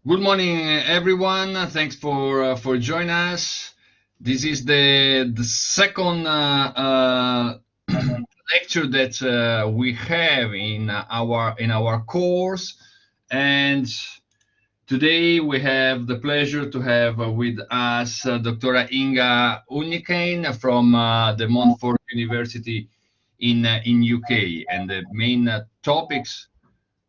Good morning, everyone. Thanks for joining us. This is the second lecture that we have in our course, and today we have the pleasure to have with us Dr. Inga Ulnicane from the Montfort University in UK, and the main topics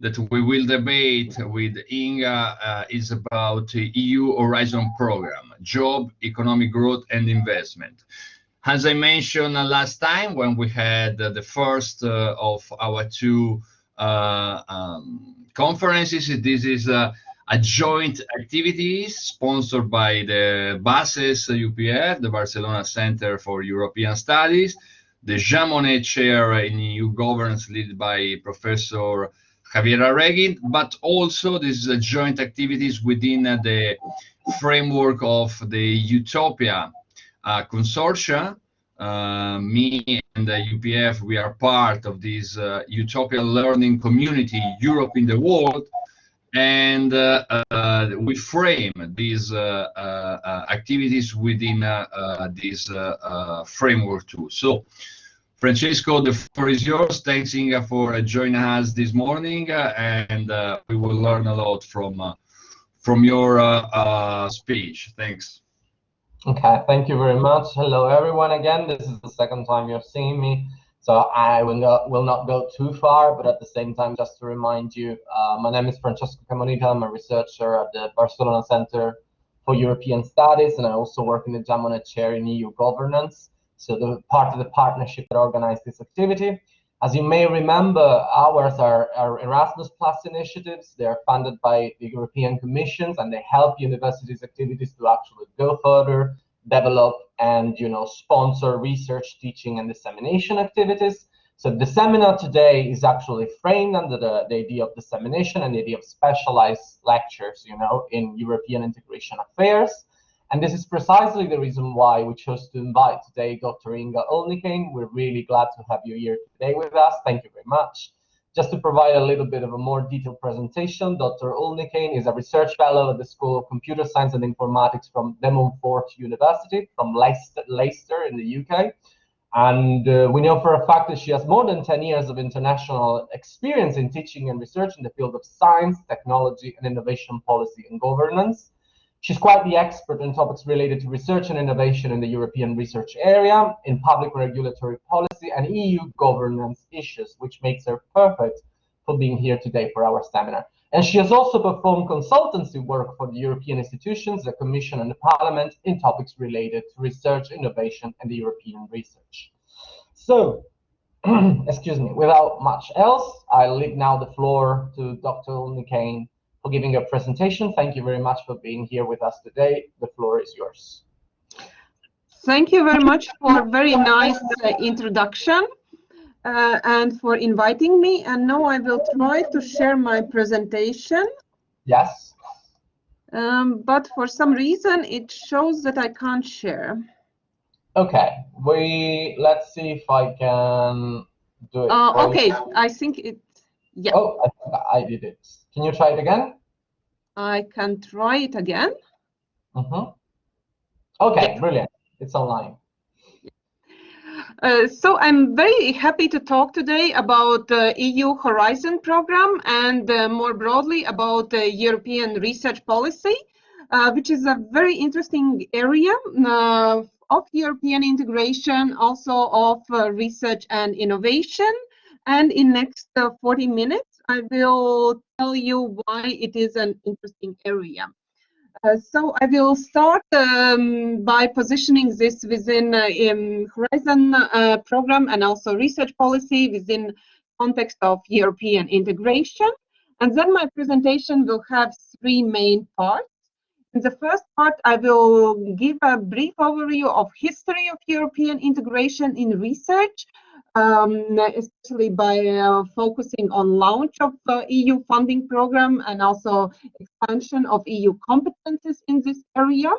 that we will debate with Inga is about the EU Horizon program, job, economic growth, and investment. As I mentioned last time when we had the first of our two conferences, this is a joint activities sponsored by the BACES UPF, the Barcelona Center for European Studies, the Jean Monnet Chair in EU Governance led by Professor Javier Arregui, but also this is joint activities within the framework of the Utopia consortia. Me and the UPF, we are part of this Utopia learning community, Europe in the world, and we frame these activities within this framework too. So, Francesco, the floor is yours. Thanks, Inga, for joining us this morning, and we will learn a lot from your speech. Thanks. Okay, thank you very much. Hello, everyone. Again, this is the second time you're seeing me, so I will not go too far, but at the same time, just to remind you, my name is Francesco Camonita. I'm a researcher at the Barcelona Center for European Studies, and I also work in the Jean Monnet Chair in EU Governance. So the part of the partnership that organized this activity. As you may remember, ours are Erasmus Plus initiatives. They are funded by the European Commissions, and they help universities' activities to actually go further, develop, and sponsor research, teaching, and dissemination activities. So the seminar today is actually framed under the idea of dissemination and the idea of specialized lectures, in European integration affairs. And this is precisely the reason why we chose to invite today Dr. Inga Ulnicane. We're really glad to have you here today with us. Thank you very much. Just to provide a little bit of a more detailed presentation, Dr. Ulnicane is a research fellow at the School of Computer Science and Informatics from the Montfort University, from Leicester in the UK. And we know for a fact that she has more than 10 years of international experience in teaching and research in the field of science, technology, and innovation policy and governance. She's quite the expert on topics related to research and innovation in the European research area, in public regulatory policy, and EU governance issues, which makes her perfect for being here today for our seminar. And she has also performed consultancy work for the European institutions, the Commission, and the Parliament in topics related to research, innovation, and the European research. So, excuse me, without much else, I'll leave now the floor to Dr. Ulnicane for giving a presentation. Thank you very much for being here with us today. The floor is yours. Thank you very much for a very nice introduction and for inviting me. And now I will try to share my presentation. Yes. But for some reason, it shows that I can't share. Okay. Let's see if I can do it. Okay, I think it. Yeah. Oh, I did it. Can you try it again? I can try it again. Okay, brilliant. It's online. So I'm very happy to talk today about the EU Horizon program and more broadly about the European research policy, which is a very interesting area of European integration, also of research and innovation. And in next 40 minutes, I will tell you why it is an interesting area. So I will start by positioning this within Horizon program and also research policy within context of European integration. And then my presentation will have three main parts. In the first part, I will give a brief overview of history of European integration in research, especially by focusing on launch of the EU funding program and also expansion of EU competencies in this area.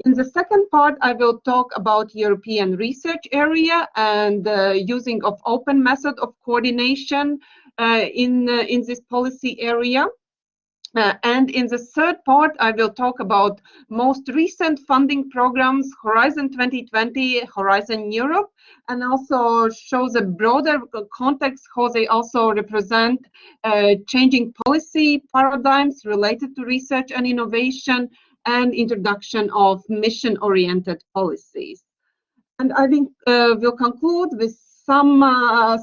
In the second part, I will talk about European research area and using of open method of coordination in this policy area. And in the third part, I will talk about most recent funding programs, Horizon 2020, Horizon Europe, and also show the broader context, how they also represent changing policy paradigms related to research and innovation and introduction of mission-oriented policies. And I think we'll conclude with some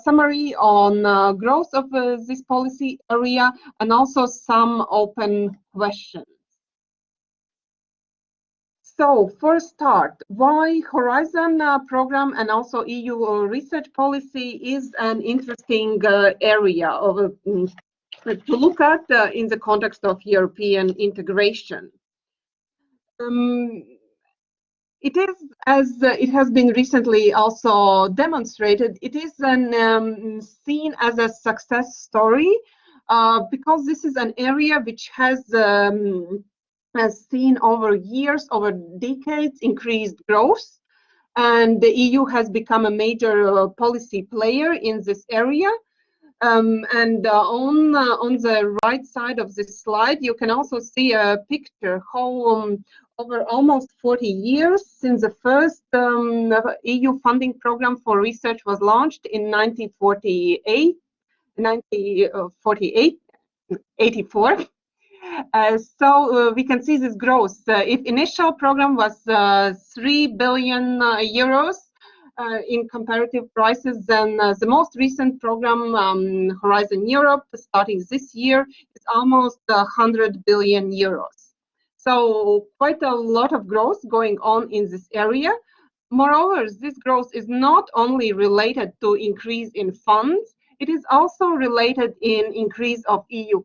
summary on growth of this policy area and also some open questions. So for a start, why Horizon program and also EU research policy is an interesting area of, to look at in the context of European integration. It is, as it has been recently also demonstrated, it is seen as a success story because this is an area which has seen over years, over decades, increased growth. And the EU has become a major policy player in this area. On the right side of this slide, you can also see a picture how over almost 40 years since the first EU funding program for research was launched in 1984. So we can see this growth. If initial program was 3 billion euros in comparative prices, then the most recent program, Horizon Europe, starting this year, is almost 100 billion euros. So quite a lot of growth going on in this area. Moreover, this growth is not only related to increase in funds, it is also related in increase of EU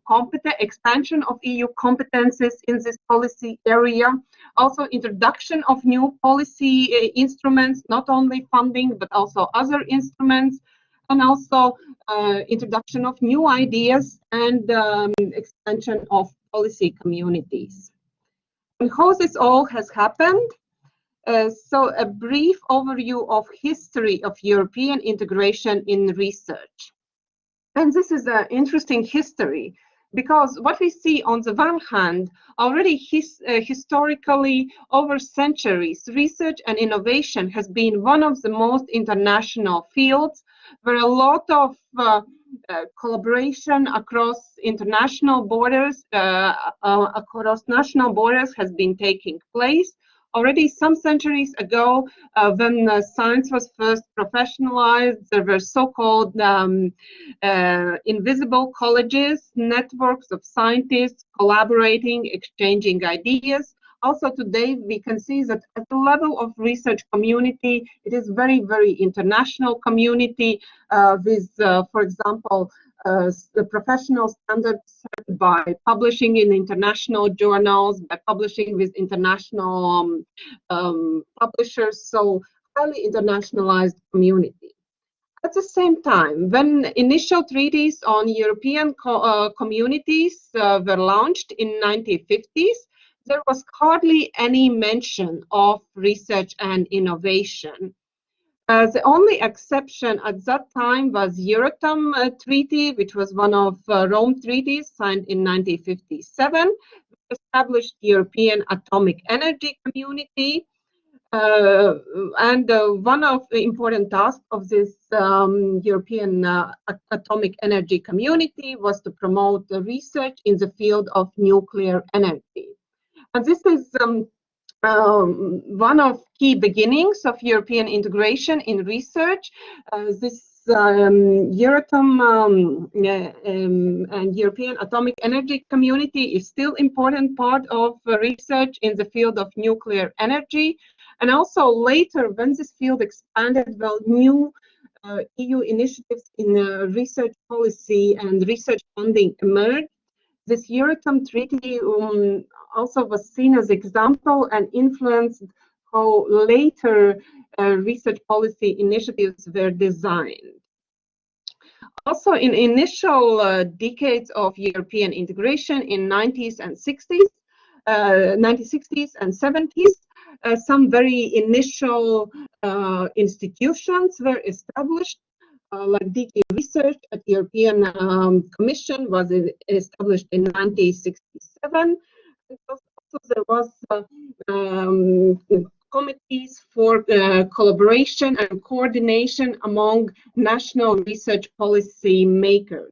expansion of EU competencies in this policy area, also introduction of new policy instruments, not only funding, but also other instruments, and also introduction of new ideas and expansion of policy communities. And how this all has happened? So a brief overview of history of European integration in research. And this is an interesting history because what we see on the one hand, already historically over centuries, research and innovation has been one of the most international fields where a lot of collaboration across international borders, across national borders has been taking place. Already some centuries ago, when science was first professionalized, there were so-called invisible colleges, networks of scientists collaborating, exchanging ideas. Also today, we can see that at the level of research community, it is very, very international community with, for example, the professional standards set by publishing in international journals, by publishing with international publishers, so highly internationalized community. At the same time, when initial treaties on European communities were launched in 1950s, there was hardly any mention of research and innovation. The only exception at that time was Euratom Treaty, which was one of Rome treaties signed in 1957, which established European Atomic Energy Community. And one of the important tasks of this European Atomic Energy Community was to promote the research in the field of nuclear energy. And this is one of key beginnings of European integration in research. This Euratom and European Atomic Energy Community is still important part of research in the field of nuclear energy. And also later, when this field expanded, well, new EU initiatives in research policy and research funding emerged. This Euratom Treaty also was seen as example and influenced how later research policy initiatives were designed. Also, in initial decades of European integration in 1960s and 70s, some very initial institutions were established. like DG Research at European Commission was established in 1967. And also there was committees for collaboration and coordination among national research policy makers.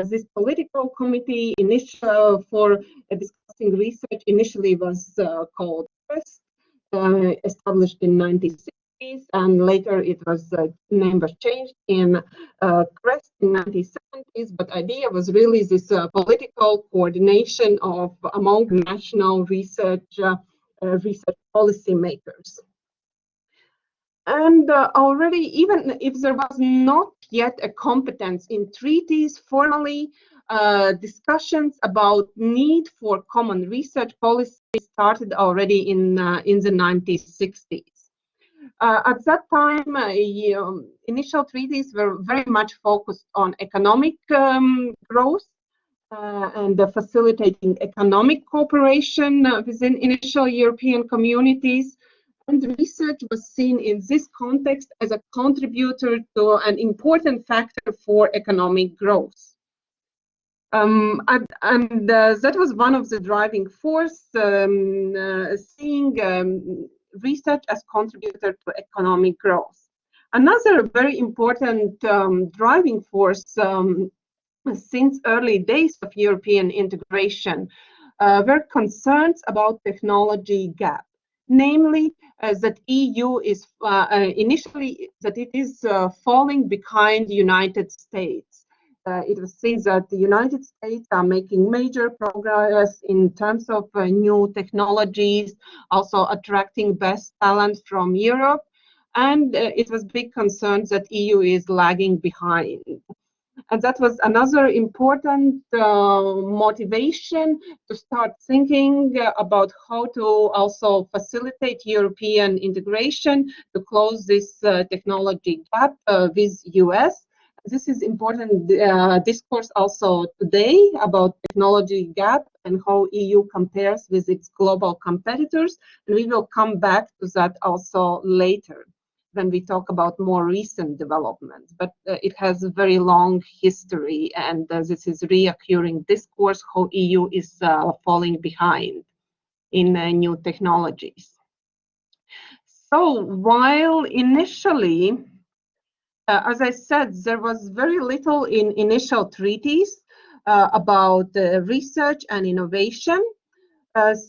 This political committee for discussing research initially was called FIRST, established in 1960s, and later it was name was changed in CREST in 1970s. But idea was really this political coordination of among national research policy makers. And already, even if there was not yet a competence in treaties formally, discussions about need for common research policy started already in the 1960s. At that time, initial treaties were very much focused on economic growth and facilitating economic cooperation within initial European communities. And research was seen in this context as a contributor to an important factor for economic growth. That was one of the driving force, seeing research as contributor to economic growth. Another very important driving force since early days of European integration were concerns about technology gap. Namely, that EU is initially that it is falling behind the United States. It was seen that the United States are making major progress in terms of new technologies, also attracting best talent from Europe, and it was big concern that EU is lagging behind. And that was another important motivation to start thinking about how to also facilitate European integration to close this technology gap with US. This is important discourse also today about technology gap and how EU compares with its global competitors. And we will come back to that also later when we talk about more recent developments, but it has a very long history, and this is reoccurring discourse how EU is falling behind in new technologies. So while initially, as I said, there was very little in initial treaties about research and innovation.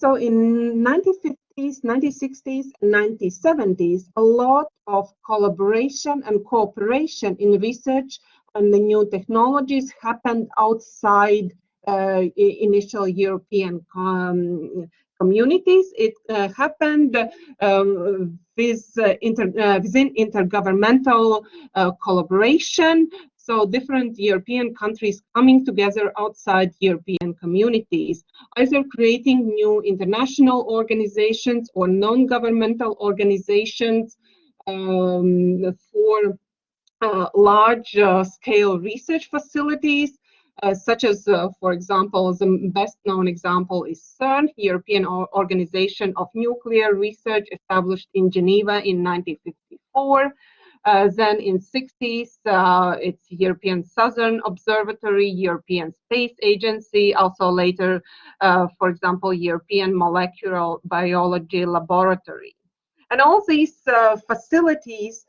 So in 1950s, 1960s, and 1970s, a lot of collaboration and cooperation in research and the new technologies happened outside initial European communities. It happened within intergovernmental collaboration. So different European countries coming together outside European communities, either creating new international organizations or non-governmental organizations for large-scale research facilities, such as, for example, the best-known example is CERN, European Organization of Nuclear Research, established in Geneva in 1954. Then in 60s, it's European Southern Observatory, European Space Agency, also later, for example, European Molecular Biology Laboratory. And all these facilities,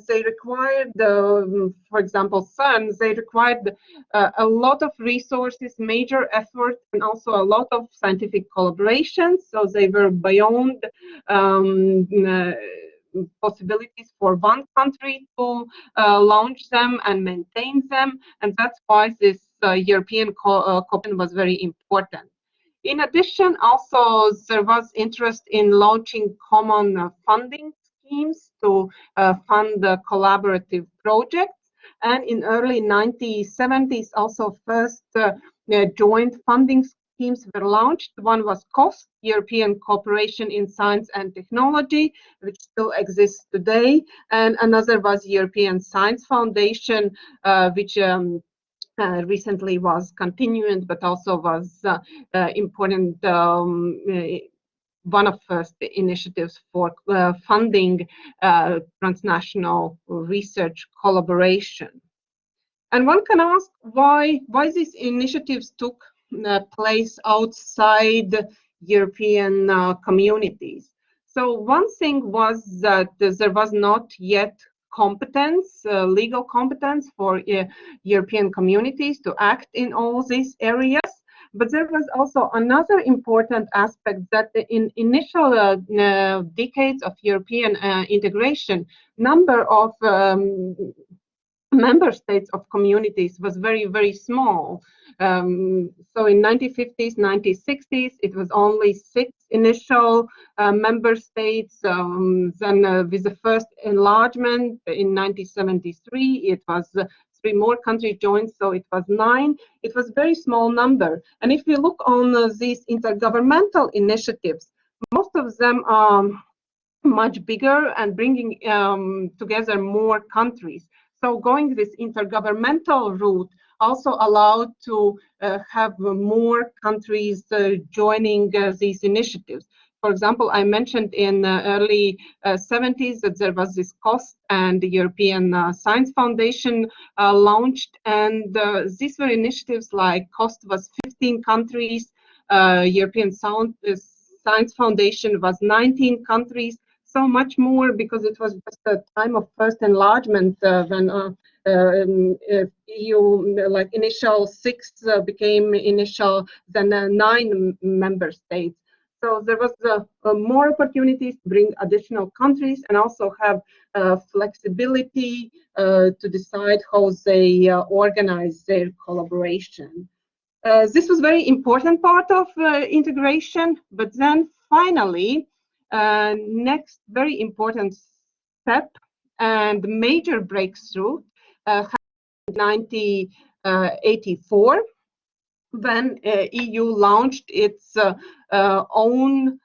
they required, for example, CERN, they required a lot of resources, major effort, and also a lot of scientific collaboration. So they were beyond possibilities for one country to launch them and maintain them, and that's why this European cooperation was very important. In addition, also there was interest in launching common funding schemes to fund the collaborative projects, and in early 1970s also first joint funding schemes were launched. One was COST, European Cooperation in Science and Technology, which still exists today, and another was European Science Foundation, which recently was continuing, but also was important one of first initiatives for funding transnational research collaboration. And one can ask why these initiatives took place outside European communities. So one thing was that there was not yet competence, legal competence for European communities to act in all these areas. But there was also another important aspect that in initial decades of European integration, number of member states of communities was very, very small. So in 1950s, 1960s, it was only 6 initial member states. Then with the first enlargement in 1973, it was 3 more countries joined, so it was 9. It was a very small number. And if we look on these intergovernmental initiatives, most of them are much bigger and bringing together more countries. So going this intergovernmental route also allowed to have more countries joining these initiatives. For example, I mentioned in early 70s that there was this COST and the European Science Foundation launched, and these were initiatives like COST was 15 countries, European Science Foundation was 19 countries, so much more because it was just a time of first enlargement when EU, like initial 6 became initial, then 9 member states. So there was more opportunities to bring additional countries and also have flexibility to decide how they organize their collaboration. This was very important part of integration, but then finally, next very important step and major breakthrough happened in 1984 when EU launched its own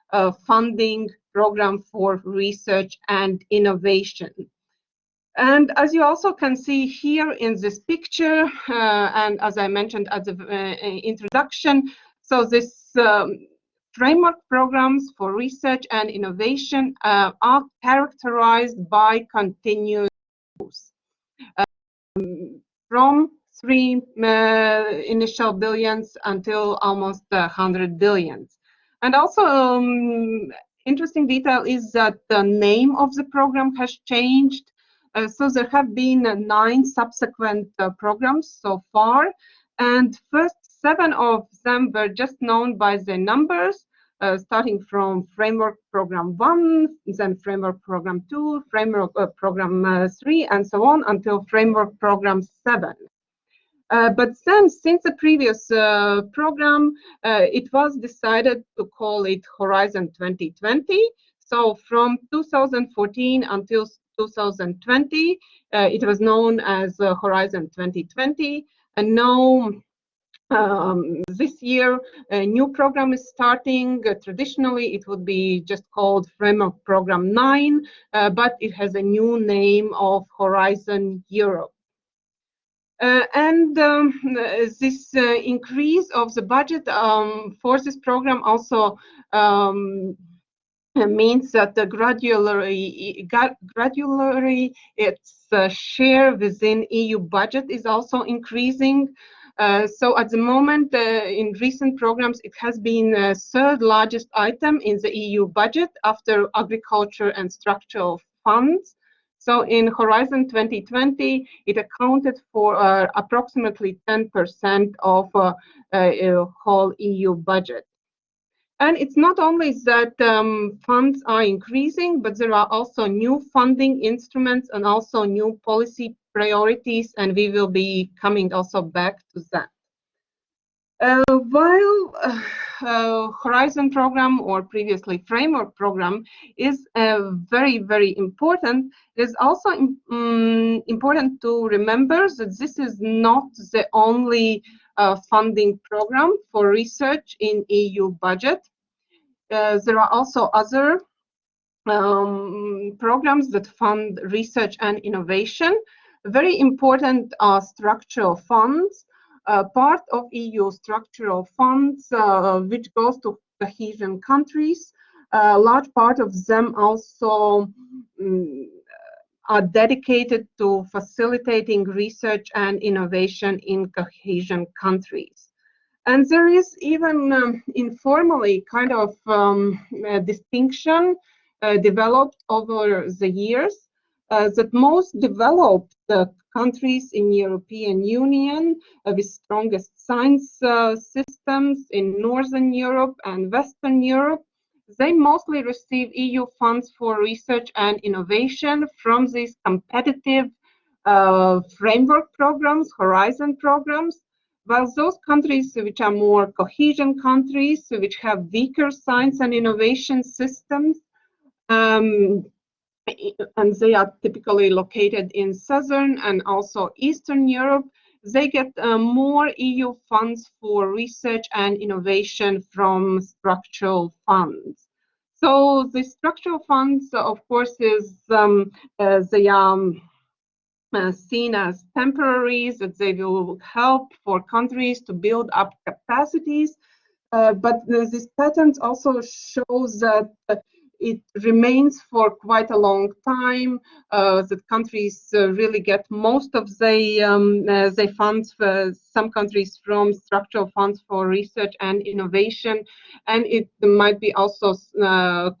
funding program for research and innovation. And as you also can see here in this picture, and as I mentioned at the introduction, so this framework programs for research and innovation are characterized by continuous growth. From 3 initial billions until almost 100 billions. And also interesting detail is that the name of the program has changed. So there have been 9 subsequent programs so far, and first 7 of them were just known by the numbers, starting from Framework Program 1, then Framework Program 2, Framework Program 3, and so on until Framework Program 7. But then, since the previous program, it was decided to call it Horizon 2020. So from 2014 until 2020, it was known as Horizon 2020. And now, this year, a new program is starting. Traditionally, it would be just called Framework Program 9, but it has a new name of Horizon Europe. This increase of the budget for this program also means that gradually its share within EU budget is also increasing. So at the moment, in recent programs, it has been the 3rd largest item in the EU budget after agriculture and structural funds. So in Horizon 2020, it accounted for approximately 10% of whole EU budget. And it's not only that funds are increasing, but there are also new funding instruments and also new policy priorities, and we will be coming also back to that. While Horizon program, or previously Framework program, is very, very important, it is also important to remember that this is not the only funding program for research in EU budget. There are also other programs that fund research and innovation. Very important are structural funds. Part of EU structural funds, which goes to cohesion countries, A large part of them also are dedicated to facilitating research and innovation in cohesion countries. And there is even informally kind of a distinction developed over the years that most developed countries in European Union with strongest science systems in Northern Europe and Western Europe, they mostly receive EU funds for research and innovation from these competitive framework programs, Horizon programs, while those countries which are more cohesion countries, which have weaker science and innovation systems, and they are typically located in Southern and also Eastern Europe, they get more EU funds for research and innovation from structural funds. So the structural funds, of course, is they are seen as temporary, that they will help for countries to build up capacities. But this pattern also shows that it remains for quite a long time, that countries really get most of the funds, for some countries from structural funds for research and innovation. And it might be also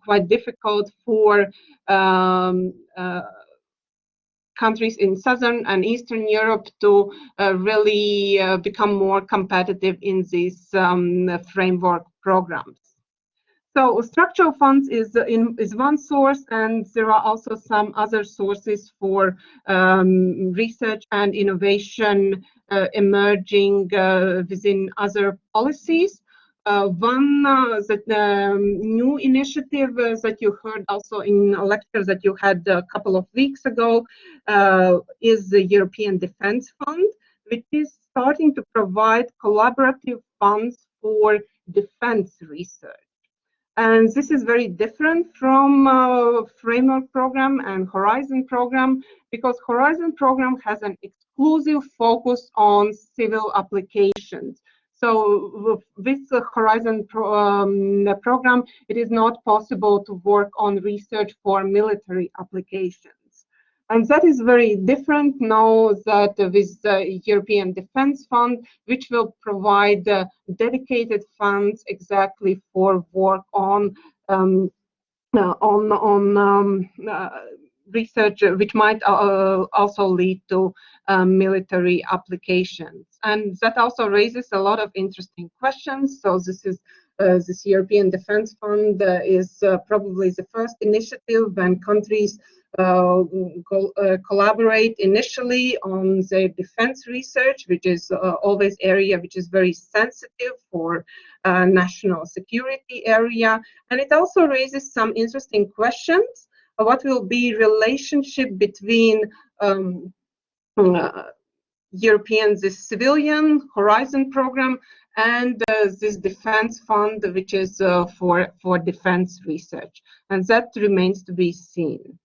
quite difficult for countries in Southern and Eastern Europe to really become more competitive in these framework programs. So structural funds is one source, and there are also some other sources for research and innovation emerging within other policies. One new initiative that you heard also in a lecture that you had a couple of weeks ago is the European Defence Fund, which is starting to provide collaborative funds for defense research. And this is very different from Framework Program and Horizon Program, because Horizon Program has an exclusive focus on civil applications. So with the Horizon Program, it is not possible to work on research for military applications. And that is very different now that with the European Defence Fund, which will provide dedicated funds exactly for work on research, which might also lead to military applications. And that also raises a lot of interesting questions. So this European Defence Fund is probably the first initiative when countries collaborate initially on their defense research, which is always area which is very sensitive for national security area. And it also raises some interesting questions. What will be relationship between this civilian Horizon program and this defense fund, which is for defense research, and that remains to be seen.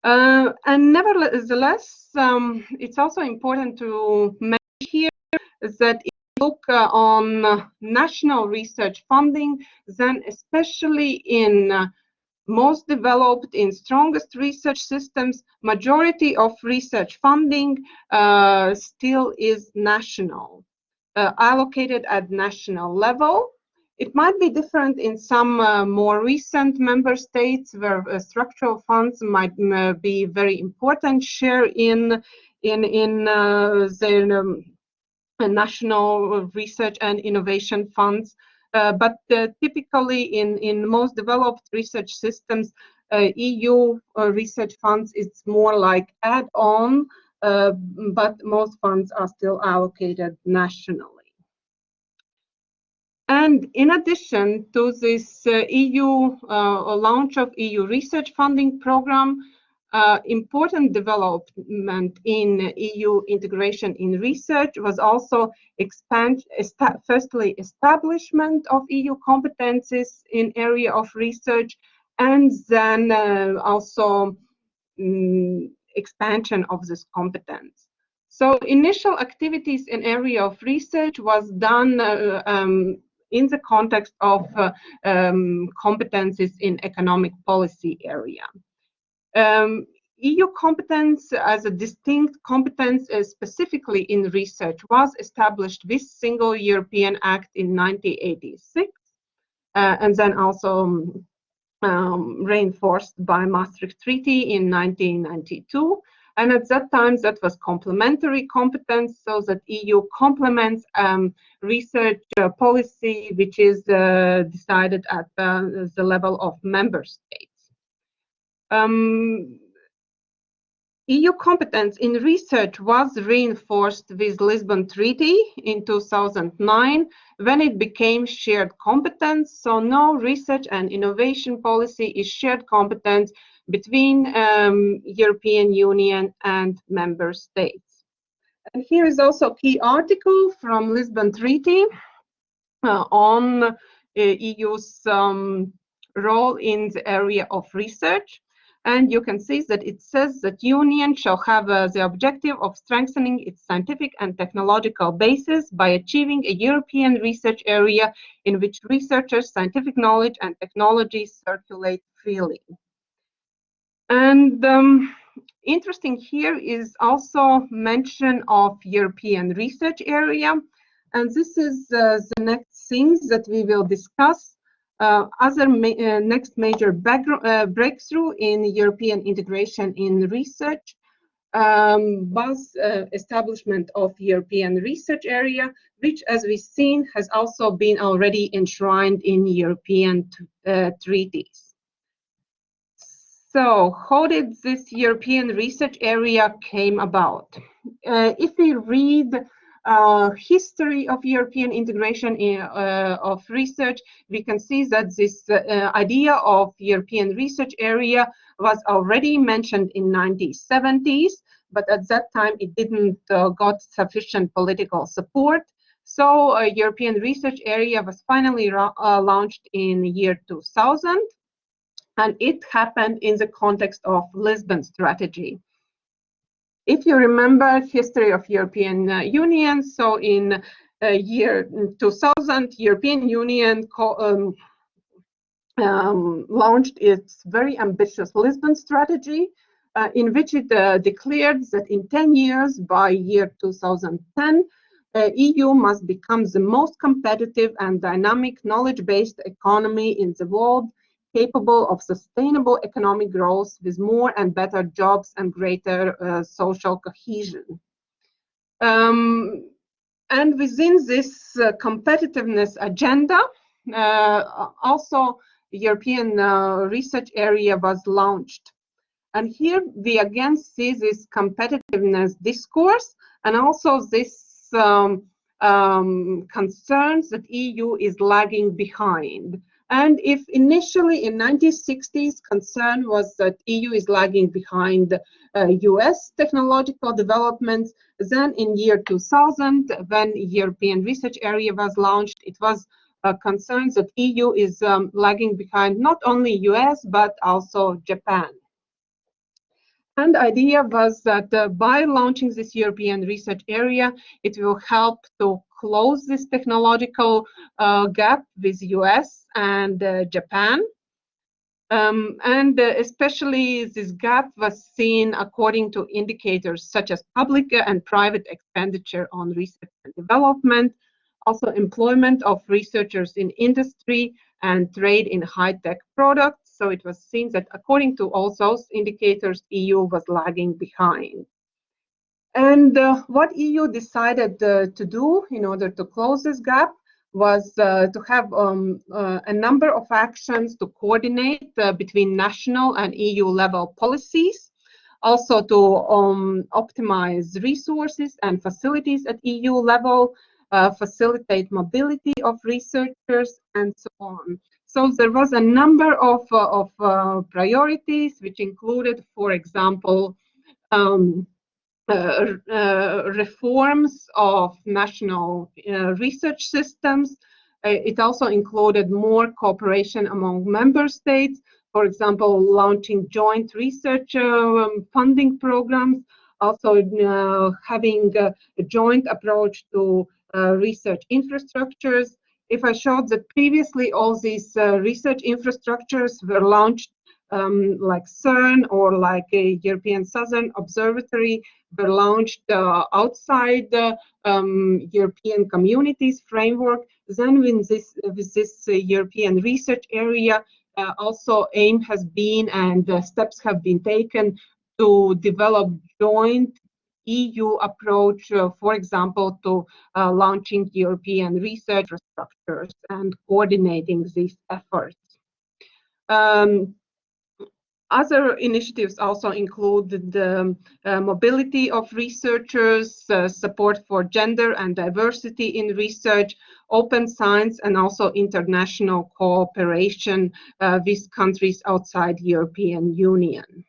And nevertheless, it's also important to mention here that if you look on national research funding, then especially in most developed, in strongest research systems, majority of research funding still is national, allocated at national level. It might be different in some more recent member states where structural funds might be very important share in their national research and innovation funds. But typically in most developed research systems, EU research funds, it's more like add-on, but most funds are still allocated nationally. And in addition to this EU launch of EU research funding program, important development in EU integration in research was also firstly establishment of EU competencies in area of research, and then also expansion of this competence. So initial activities in area of research was done in the context of competencies in economic policy area. EU competence as a distinct competence specifically in research was established with Single European Act in 1986 and then also reinforced by Maastricht Treaty in 1992. And at that time, that was complementary competence, so that EU complements research policy, which is decided at the level of member states. EU competence in research was reinforced with Lisbon Treaty in 2009 when it became shared competence. So now research and innovation policy is shared competence between European Union and member states. And here is also a key article from Lisbon Treaty on EU's role in the area of research. And you can see that it says that Union shall have the objective of strengthening its scientific and technological basis by achieving a European research area in which researchers' scientific knowledge and technology circulate freely. And interesting here is also mention of European research area. And this is the next things that we will discuss. Next major breakthrough in European integration in research was establishment of European research area, which, as we've seen, has also been already enshrined in European treaties. So how did this European research area came about? If we read history of European integration of research, we can see that this idea of European research area was already mentioned in 1970s, but at that time it didn't got sufficient political support. So a European research area was finally launched in the year 2000, and it happened in the context of Lisbon strategy. If you remember history of European Union, so in year 2000, European Union launched its very ambitious Lisbon strategy, in which it declared that in 10 years, by year 2010, EU must become the most competitive and dynamic knowledge-based economy in the world, capable of sustainable economic growth with more and better jobs and greater social cohesion. And within this competitiveness agenda, also the European research area was launched. And here we again see this competitiveness discourse and also this concerns that EU is lagging behind. And if initially in 1960s concern was that EU is lagging behind US technological developments, then in year 2000, when European research area was launched, it was concerns that EU is lagging behind not only US, but also Japan. And the idea was that by launching this European research area, it will help to close this technological gap with US and Japan. And especially this gap was seen according to indicators such as public and private expenditure on research and development, also employment of researchers in industry and trade in high-tech products. So it was seen that according to all those indicators, EU was lagging behind. And what EU decided to do in order to close this gap was to have a number of actions to coordinate between national and EU level policies, also to optimize resources and facilities at EU level, facilitate mobility of researchers, and so on. So there was a number of priorities, which included, for example, reforms of national research systems. It also included more cooperation among member states, for example, launching joint research funding programs, also having a joint approach to research infrastructures. if I showed that previously all these research infrastructures were launched like CERN or like a European Southern Observatory were launched outside the European communities framework, then with this European research area, also aim has been and steps have been taken to develop joint EU approach, for example, to launching European research structures and coordinating these efforts. Other initiatives also include the mobility of researchers, support for gender and diversity in research, open science, and also international cooperation with countries outside European Union.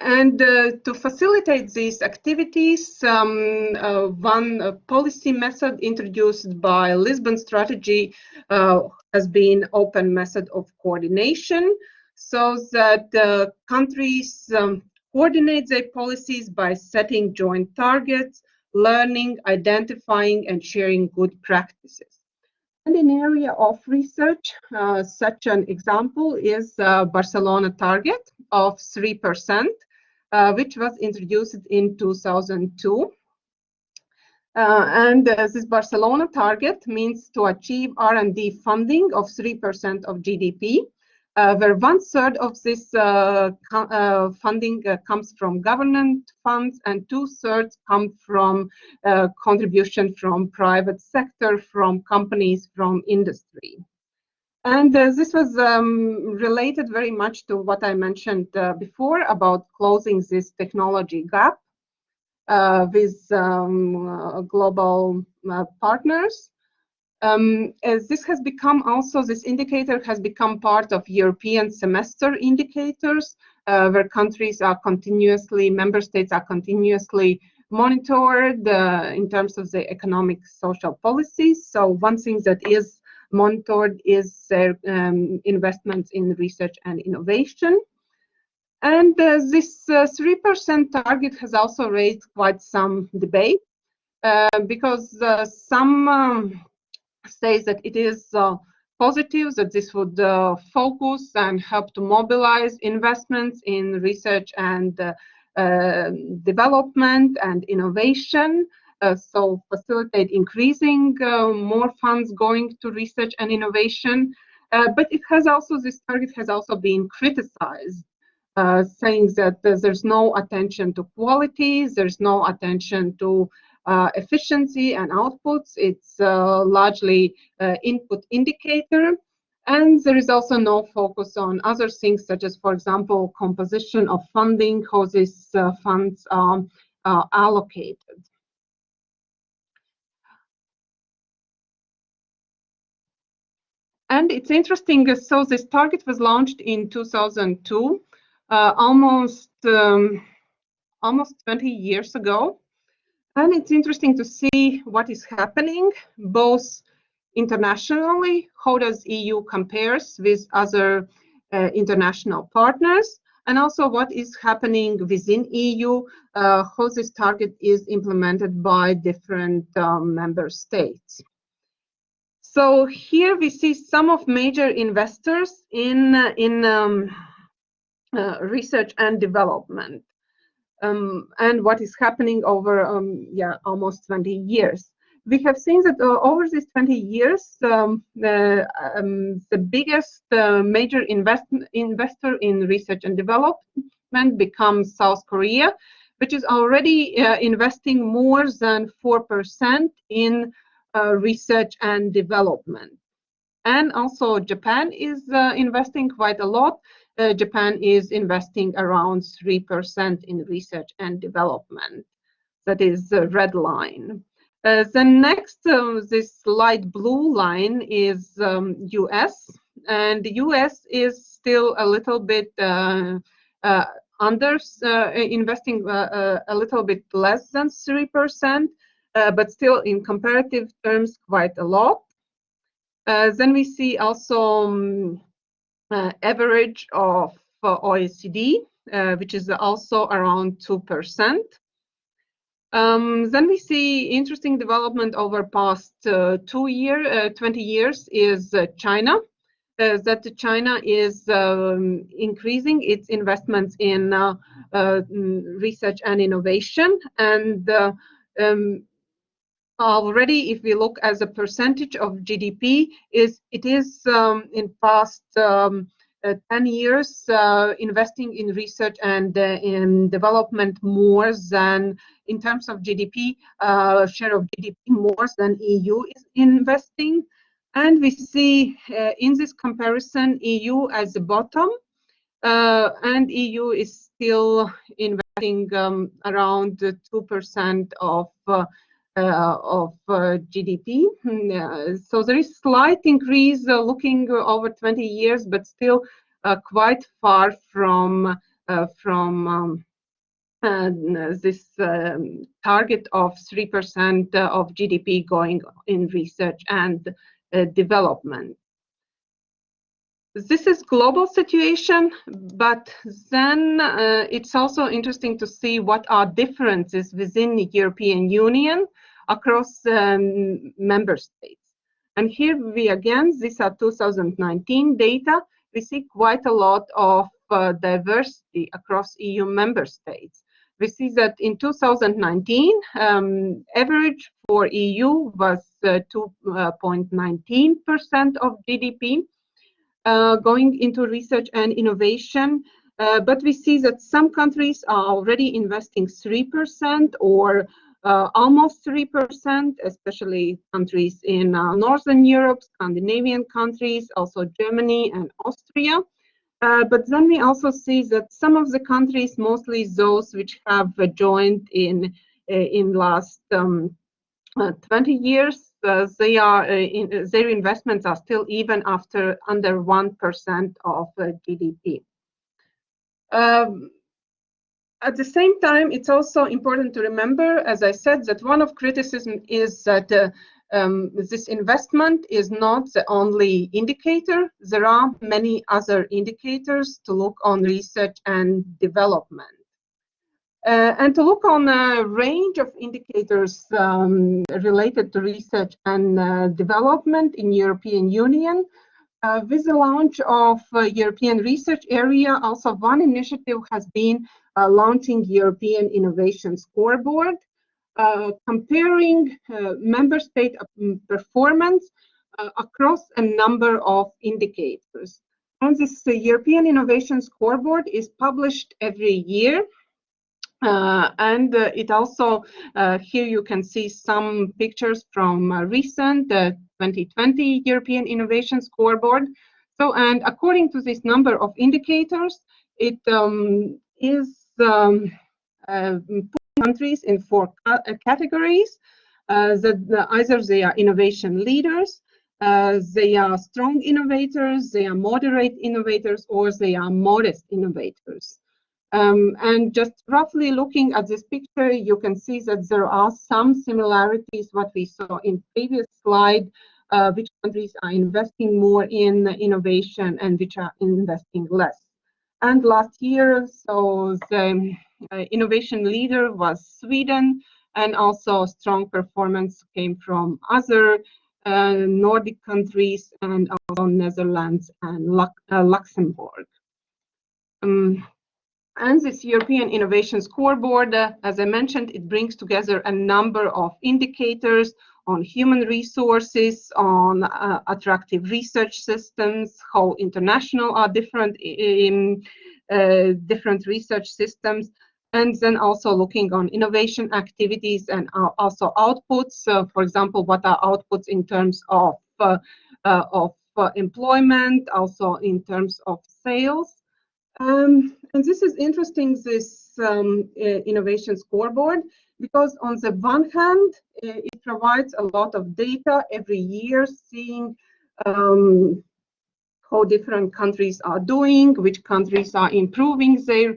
And to facilitate these activities, one policy method introduced by Lisbon Strategy has been open method of coordination, so that countries coordinate their policies by setting joint targets, learning, identifying, and sharing good practices. And in area of research, such an example is Barcelona target of 3%. Which was introduced in 2002. And this Barcelona target means to achieve R&D funding of 3% of GDP, where 1/3 of this funding comes from government funds and 2/3 come from contribution from private sector, from companies, from industry. And this was related very much to what I mentioned before about closing this technology gap with global partners. As this has become also, this indicator has become part of European semester indicators, where countries are continuously, member states are continuously monitored in terms of the economic social policies. So one thing that is monitored is their investments in research and innovation. And this 3% target has also raised quite some debate because some say that it is positive, that this would focus and help to mobilize investments in research and development and innovation. So facilitate increasing more funds going to research and innovation. But it has also, this target has also been criticized, saying that there's no attention to quality, there's no attention to efficiency and outputs. It's largely input indicator. And there is also no focus on other things, such as, for example, composition of funding, how these funds are allocated. And it's interesting, so this target was launched in 2002, almost 20 years ago. And it's interesting to see what is happening, both internationally, how does EU compares with other international partners, and also what is happening within EU, how this target is implemented by different member states. So here we see some of major investors in research and development, and what is happening over almost 20 years. We have seen that over these 20 years, the biggest major investor in research and development becomes South Korea, which is already investing more than 4% in research and development. And also Japan is investing quite a lot. Japan is investing around 3% in research and development. That is the red line. The next, this light blue line is US, and the US is still a little bit investing a little bit less than 3%, but still in comparative terms quite a lot. Then we see also average of OECD, which is also around 2%. Then we see interesting development over past 20 years is China. That China is increasing its investments in research and innovation, and already, if we look as a percentage of GDP, it is in past 10 years investing in research and in development more than, in terms of GDP, share of GDP, more than EU is investing. And we see in this comparison EU as the bottom, and EU is still investing around 2% of GDP. So there is slight increase looking over 20 years, but still quite far from this target of 3% of GDP going in research and development. This is global situation, but then it's also interesting to see what are differences within the European Union across member states. And here we again, these are 2019 data. We see quite a lot of diversity across EU member states. We see that in 2019, average for EU was 2.19% of GDP. Going into research and innovation, but we see that some countries are already investing 3% or almost 3%, especially countries in Northern Europe, Scandinavian countries, also Germany and Austria. But then we also see that some of the countries, mostly those which have joined in last 20 years, their investments are still even after under 1% of GDP. At the same time, it's also important to remember, as I said, that one of criticism is that this investment is not the only indicator. There are many other indicators to look on research and development. And to look on a range of indicators related to research and development in European Union. With the launch of European Research Area, also one initiative has been launching European Innovation Scoreboard, comparing member state performance across a number of indicators. And this European Innovation Scoreboard is published every year. And it also, here you can see some pictures from recent 2020 European Innovation Scoreboard. So, and according to this number of indicators, it is putting countries in 4 categories. That either they are innovation leaders, they are strong innovators, they are moderate innovators, or they are modest innovators. And just roughly looking at this picture, you can see that there are some similarities what we saw in previous slide, which countries are investing more in innovation and which are investing less. And last year, so the innovation leader was Sweden, and also strong performance came from other Nordic countries and also Netherlands and Luxembourg. And this European Innovation Scoreboard, as I mentioned, it brings together a number of indicators on human resources, on attractive research systems, how international are different research systems, and then also looking on innovation activities and also outputs. For example, what are outputs in terms of employment, also in terms of sales. And this is interesting, this innovation scoreboard, because on the one hand, it provides a lot of data every year, seeing how different countries are doing, which countries are improving their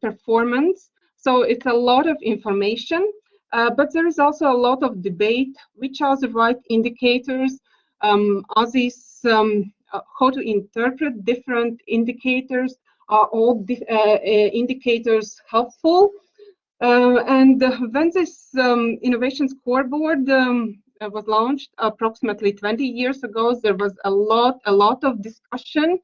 performance. So it's a lot of information, but there is also a lot of debate, which are the right indicators, are these, how to interpret different indicators. Are all indicators helpful? And when this innovation scoreboard was launched approximately 20 years ago, there was a lot of discussion.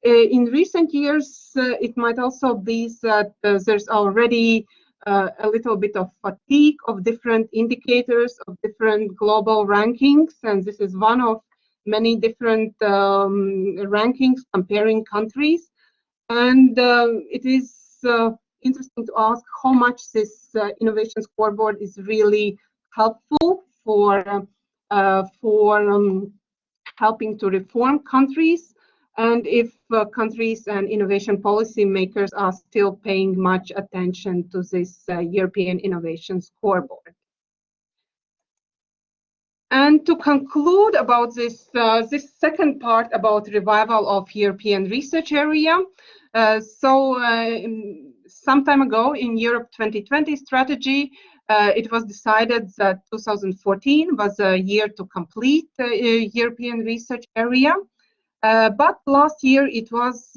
In recent years, it might also be that there's already a little bit of fatigue of different indicators, of different global rankings, and this is one of many different rankings comparing countries. And it is interesting to ask how much this innovation scoreboard is really helpful for helping to reform countries, and if countries and innovation policy makers are still paying much attention to this European Innovation Scoreboard. And to conclude about this second part about revival of European research area, some time ago in Europe 2020 strategy, it was decided that 2014 was a year to complete the European research area. But last year it was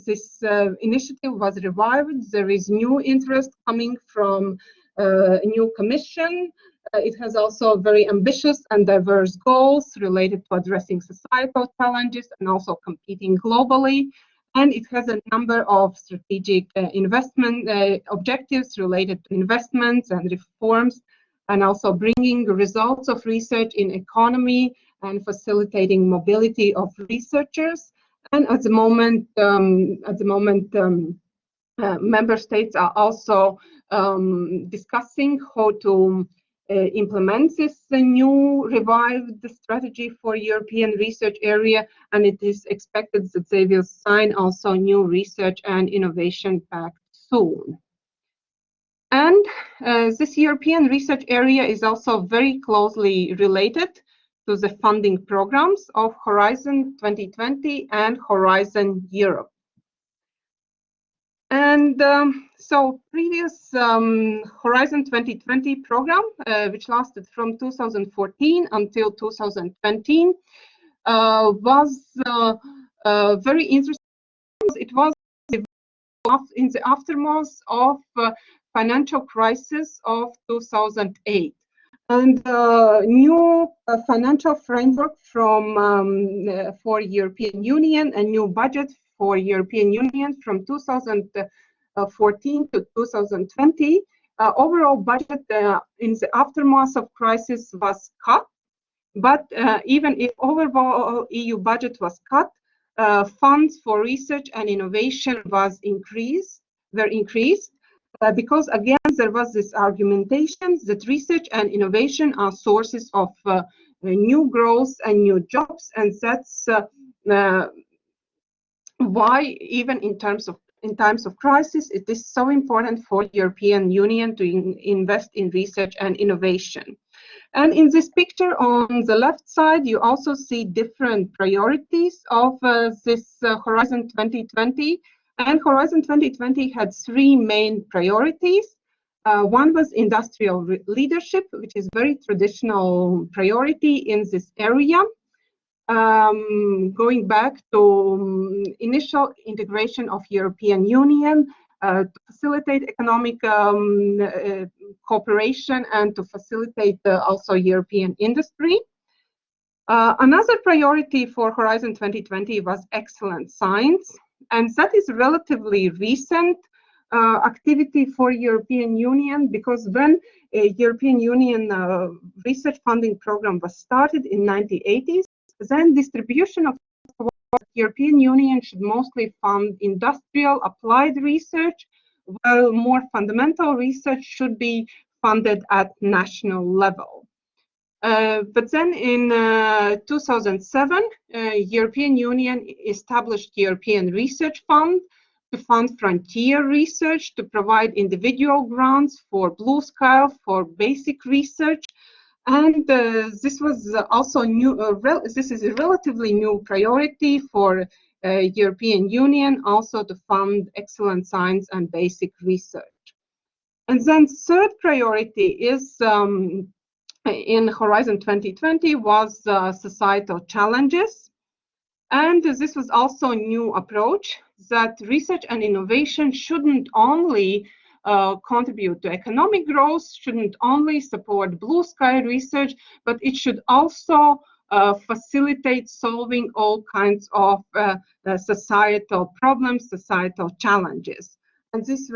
this initiative was revived. There is new interest coming from a new commission. It has also very ambitious and diverse goals related to addressing societal challenges and also competing globally. And it has a number of strategic investment objectives related to investments and reforms, and also bringing results of research in economy and facilitating mobility of researchers. And at the moment, member states are also discussing how to implement this new revived strategy for European research area, and it is expected that they will sign also new research and innovation pact soon. And this European research area is also very closely related to the funding programs of Horizon 2020 and Horizon Europe. And so previous Horizon 2020 program, which lasted from 2014 until 2020, was very interesting. It was in the aftermath of financial crisis of 2008. And new financial framework for European Union, a new budget for European Union from 2014 to 2020. Overall budget in the aftermath of crisis was cut, but even if overall EU budget was cut, funds for research and innovation were increased, because again there was this argumentation that research and innovation are sources of new growth and new jobs, and that's why even in times of crisis it is so important for European Union to invest in research and innovation. And in this picture on the left side you also see different priorities of this Horizon 2020. And Horizon 2020 had three main priorities. One was industrial leadership, which is very traditional priority in this area. Going back to initial integration of European Union to facilitate economic cooperation and to facilitate also European industry. Another priority for Horizon 2020 was excellent science, and that is relatively recent activity for European Union, because when a European Union research funding program was started in 1980s, then distribution of European Union should mostly fund industrial applied research, while more fundamental research should be funded at national level. But then in 2007, European Union established European Research Fund to fund frontier research, to provide individual grants for blue sky, for basic research. And this was also new. This is a relatively new priority for European Union, also to fund excellent science and basic research. And then third priority is in Horizon 2020 was societal challenges. And this was also a new approach, that research and innovation shouldn't only contribute to economic growth, shouldn't only support blue sky research, but it should also facilitate solving all kinds of societal problems, societal challenges. And this,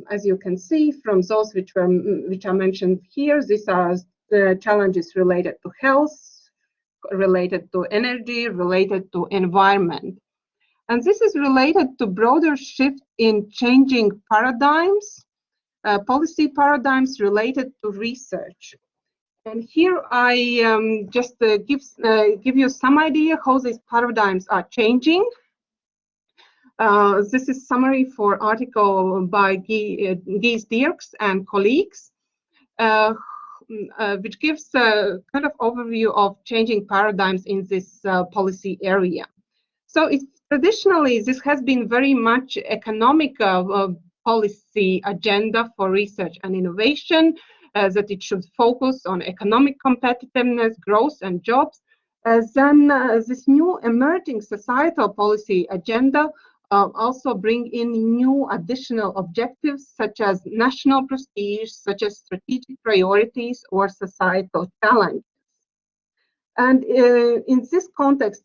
as you can see from those which are mentioned here, these are the challenges related to health, related to energy, related to environment. And this is related to broader shift in changing paradigms, policy paradigms related to research. And here I just give you some idea how these paradigms are changing. This is summary for article by Diercks and colleagues, which gives a kind of overview of changing paradigms in this policy area. So traditionally, this has been very much economic policy agenda for research and innovation, that it should focus on economic competitiveness, growth, and jobs. Then this new emerging societal policy agenda also bring in new additional objectives, such as national prestige, such as strategic priorities, or societal challenges. And in this context,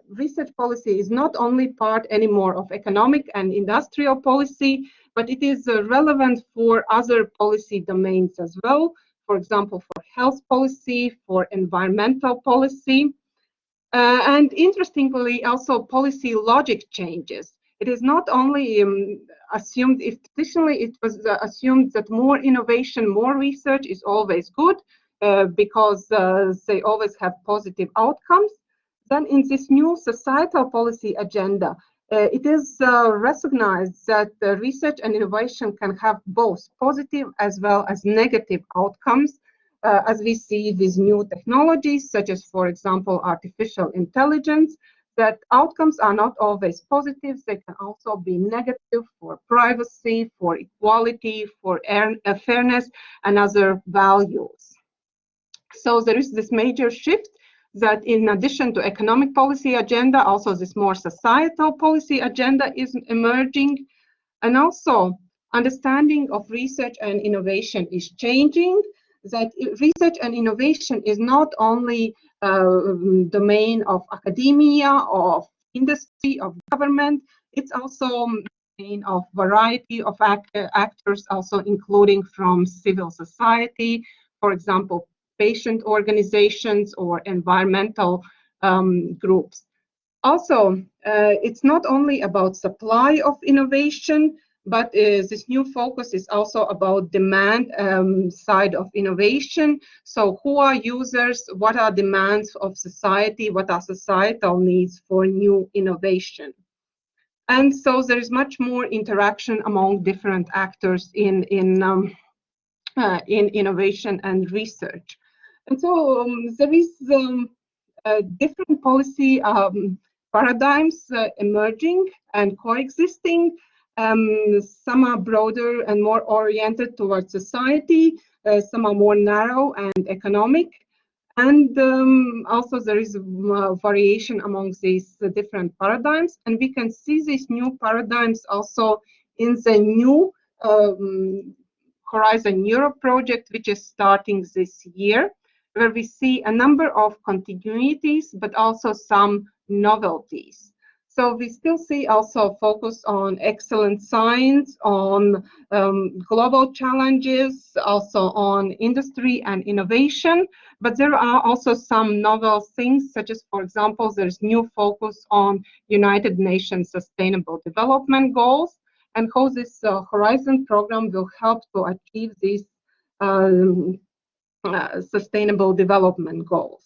research policy is not only part anymore of economic and industrial policy, but it is relevant for other policy domains as well. For example, for health policy, for environmental policy. And interestingly, also policy logic changes. It is not only assumed, if traditionally it was assumed that more innovation, more research is always good, because they always have positive outcomes. Then in this new societal policy agenda, it is recognized that research and innovation can have both positive as well as negative outcomes, as we see with new technologies, such as, for example, artificial intelligence, that outcomes are not always positive. They can also be negative for privacy, for equality, for fairness, and other values. So there is this major shift that in addition to economic policy agenda, also this more societal policy agenda is emerging. And also understanding of research and innovation is changing, that research and innovation is not only domain of academia, of industry, of government, it's also domain of variety of actors, also including from civil society, for example, patient organizations or environmental groups. Also, it's not only about supply of innovation, but this new focus is also about demand side of innovation. So who are users? What are demands of society? What are societal needs for new innovation? And so there is much more interaction among different actors in innovation and research. And so there is different policy paradigms emerging and coexisting. Some are broader and more oriented towards society, some are more narrow and economic. And also there is variation among these different paradigms. And we can see these new paradigms also in the new Horizon Europe project, which is starting this year, where we see a number of continuities, but also some novelties. So we still see also focus on excellent science, on global challenges, also on industry and innovation. But there are also some novel things, such as, for example, there's new focus on United Nations Sustainable Development Goals, and how this Horizon program will help to achieve these Sustainable Development Goals.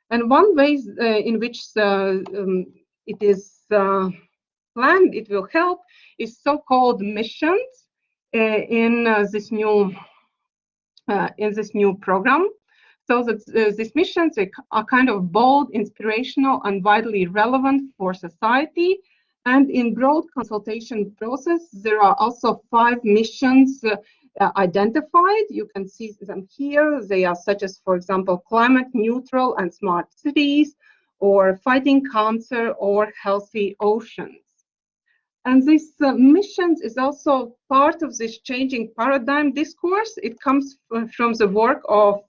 And one way in which it is planned it will help is so-called missions in this new program. So that these missions are kind of bold, inspirational, and widely relevant for society. And in broad consultation process, there are also 5 missions identified. You can see them here. They are such as, for example, climate neutral and smart cities, or fighting cancer, or healthy oceans. And this missions is also part of this changing paradigm discourse. It comes from the work of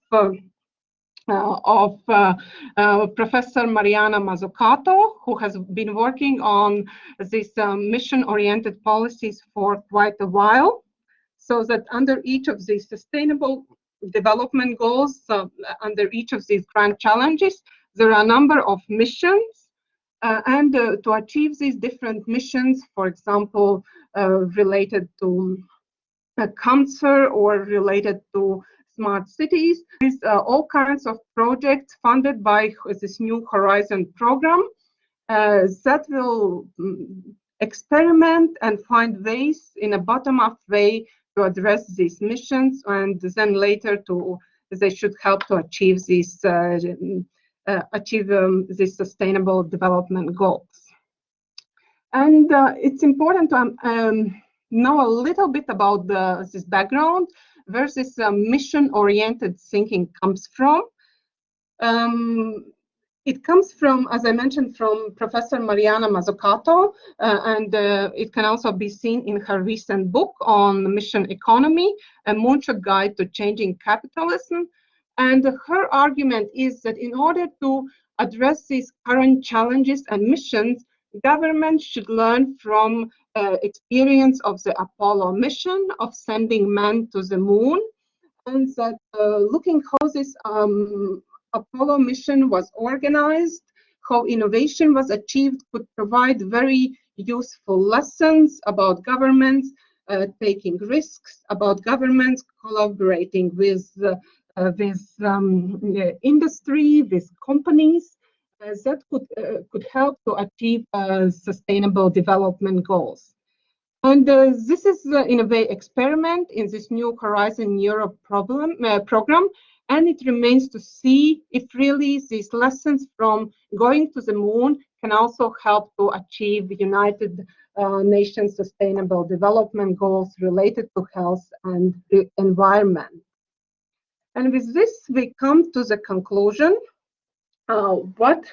Professor Mariana Mazzucato, who has been working on these mission-oriented policies for quite a while. So that under each of these sustainable development goals, under each of these grand challenges, there are a number of missions. And to achieve these different missions, for example, related to cancer or related to smart cities, there's all kinds of projects funded by this New Horizon program that will experiment and find ways in a bottom-up way to address these missions, and then later they should help to achieve these these sustainable development goals. And it's important to know a little bit about this background, where this mission-oriented thinking comes from. It comes from, as I mentioned, from Professor Mariana Mazzucato, and it can also be seen in her recent book on mission economy, A Moonshot Guide to Changing Capitalism. And her argument is that in order to address these current challenges and missions, governments should learn from experience of the Apollo mission of sending men to the moon, and that looking how this Apollo mission was organized, how innovation was achieved, could provide very useful lessons about governments taking risks, about governments collaborating with industry, with companies, that could help to achieve sustainable development goals. And this is, in a way, experiment in this New Horizon Europe program, and it remains to see if really these lessons from going to the moon can also help to achieve United Nations Sustainable Development Goals related to health and the environment. And with this, we come to the conclusion. What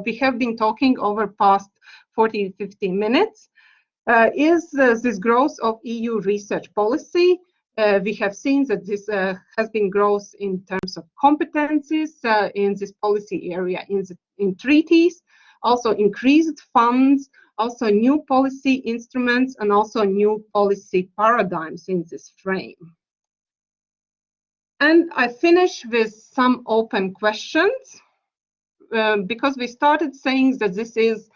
we have been talking over past 40-50 minutes is this growth of EU research policy. We have seen that this has been growth in terms of competencies in this policy area, in treaties, also increased funds, also new policy instruments, and also new policy paradigms in this frame. And I finish with some open questions, because we started saying that this is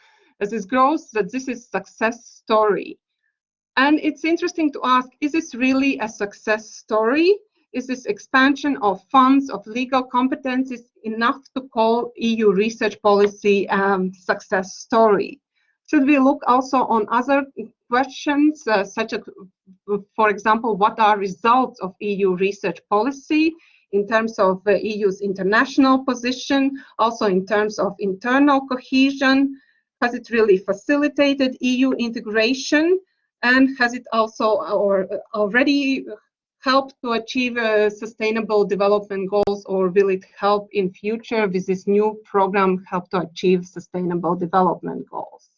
growth, that this is success story. And it's interesting to ask, is this really a success story? Is this expansion of funds, of legal competencies enough to call EU research policy success story? Should we look also on other questions, such as, for example, what are results of EU research policy in terms of the EU's international position, also in terms of internal cohesion? Has it really facilitated EU integration? And has it also already helped to achieve sustainable development goals, or will it help in future with this new program help to achieve sustainable development goals?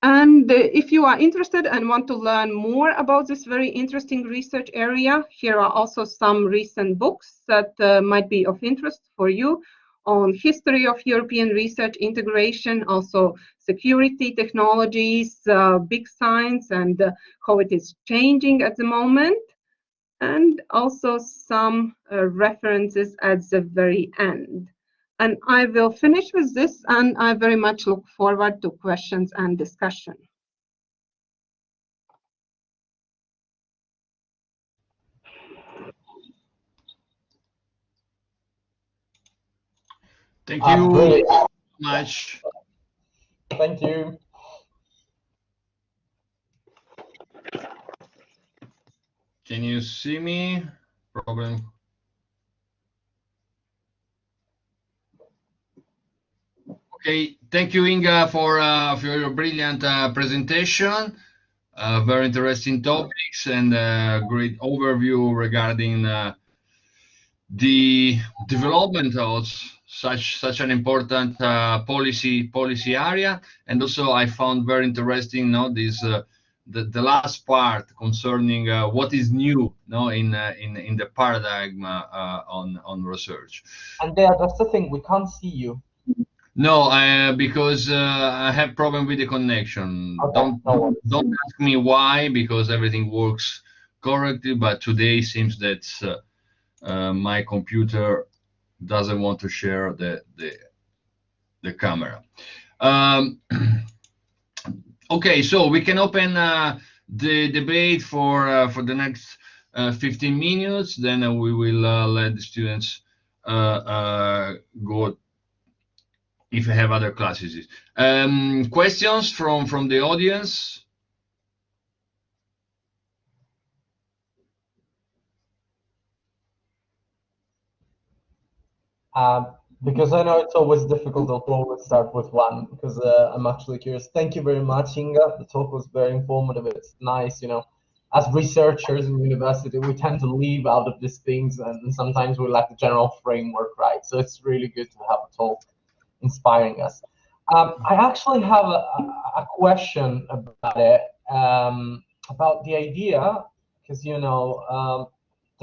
And if you are interested and want to learn more about this very interesting research area, here are also some recent books that might be of interest for you on history of European research integration, also security technologies, big science, and how it is changing at the moment, and also some references at the very end. And I will finish with this, and I very much look forward to questions and discussion. Thank you very much. Thank you. Can you see me? Problem. Okay, thank you, Inga, for your brilliant presentation. Very interesting topics and great overview regarding the development of such an important policy area. And also I found very interesting, this the last part concerning what is new, in the paradigm on research. And that's the thing, we can't see you. No, because I have problem with the connection. Okay, Don't ask me why, because everything works correctly. But today seems that my computer doesn't want to share the camera. Okay, so we can open the debate for the next 15 minutes. Then we will let the students go if I have other classes. Questions from the audience? Because I know it's always difficult to always start with one, because I'm actually curious. Thank you very much, Inga. The talk was very informative. It's nice, as researchers in university, we tend to leave out of these things, and sometimes we lack the general framework, right? So it's really good to have a talk inspiring us. I actually have a question about it, about the idea, because, there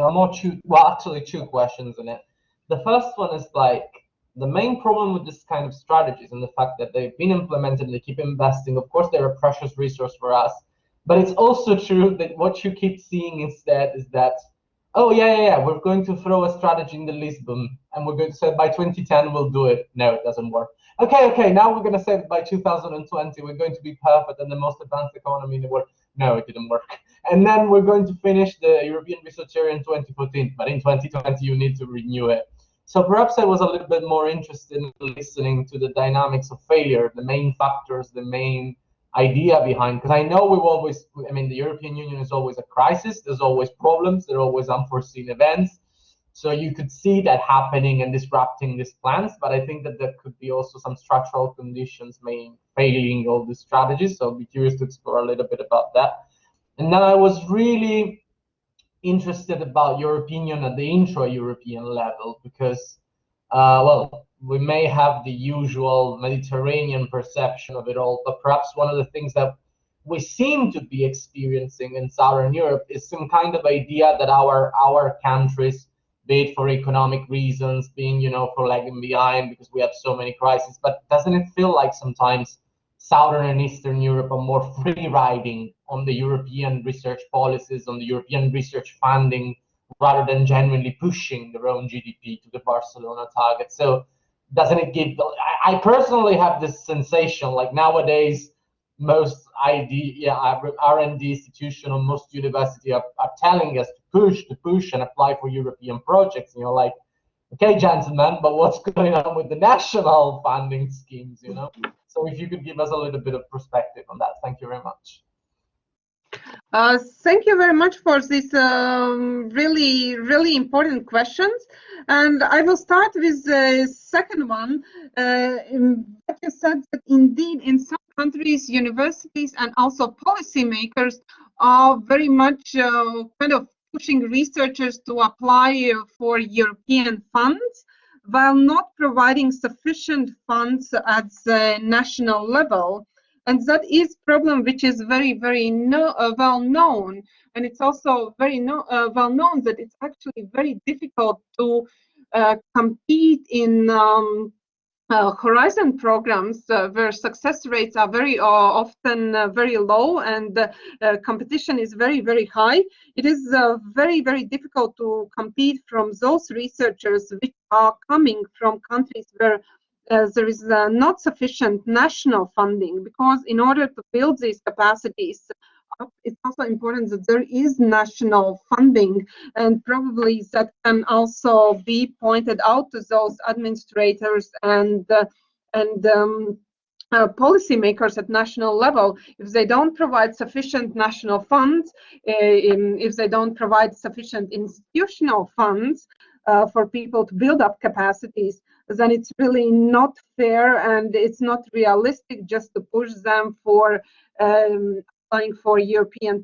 are more two questions in it. The first one is like, the main problem with this kind of strategies and the fact that they've been implemented, they keep investing. Of course, they're a precious resource for us, but it's also true that what you keep seeing instead is that, oh yeah, we're going to throw a strategy in the Lisbon, and we're going to say by 2010 we'll do it. No, it doesn't work. Okay, now we're going to say that by 2020 we're going to be perfect and the most advanced economy in the world. No, it didn't work. And then we're going to finish the European Research Area in 2014, but in 2020 you need to renew it. So perhaps I was a little bit more interested in listening to the dynamics of failure, the main factors, the main idea behind, because I know the European Union is always a crisis, there's always problems, there are always unforeseen events. So you could see that happening and disrupting these plans, but I think that there could be also some structural conditions failing all these strategies. So I'll be curious to explore a little bit about that. And then I was really interested about your opinion at the intra-European level, because, we may have the usual Mediterranean perception of it all, but perhaps one of the things that we seem to be experiencing in Southern Europe is some kind of idea that our countries, be it for economic reasons, being, for lagging behind because we have so many crises, but doesn't it feel like sometimes Southern and Eastern Europe are more free riding on the European research policies, on the European research funding, rather than genuinely pushing their own GDP to the Barcelona target? So doesn't it give, I personally have this sensation, like nowadays, most R&D institution or most university are telling us to push and apply for European projects. And you're like, okay, gentlemen, but what's going on with the national funding schemes, So if you could give us a little bit of perspective on that. Thank you very much. Thank you very much for these really, really important questions. And I will start with the second one. What you said, that indeed in some countries, universities and also policymakers are very much kind of pushing researchers to apply for European funds, while not providing sufficient funds at the national level. And that is a problem which is very, very well known. And it's also very well known that it's actually very difficult to compete in Horizon programs where success rates are very often very low, and competition is very, very high. It is very, very difficult to compete from those researchers which are coming from countries where there is not sufficient national funding, because in order to build these capacities up, it's also important that there is national funding, and probably that can also be pointed out to those administrators and policymakers at national level. If they don't provide sufficient national funds, if they don't provide sufficient institutional funds for people to build up capacities, then it's really not fair, and it's not realistic just to push them for applying for European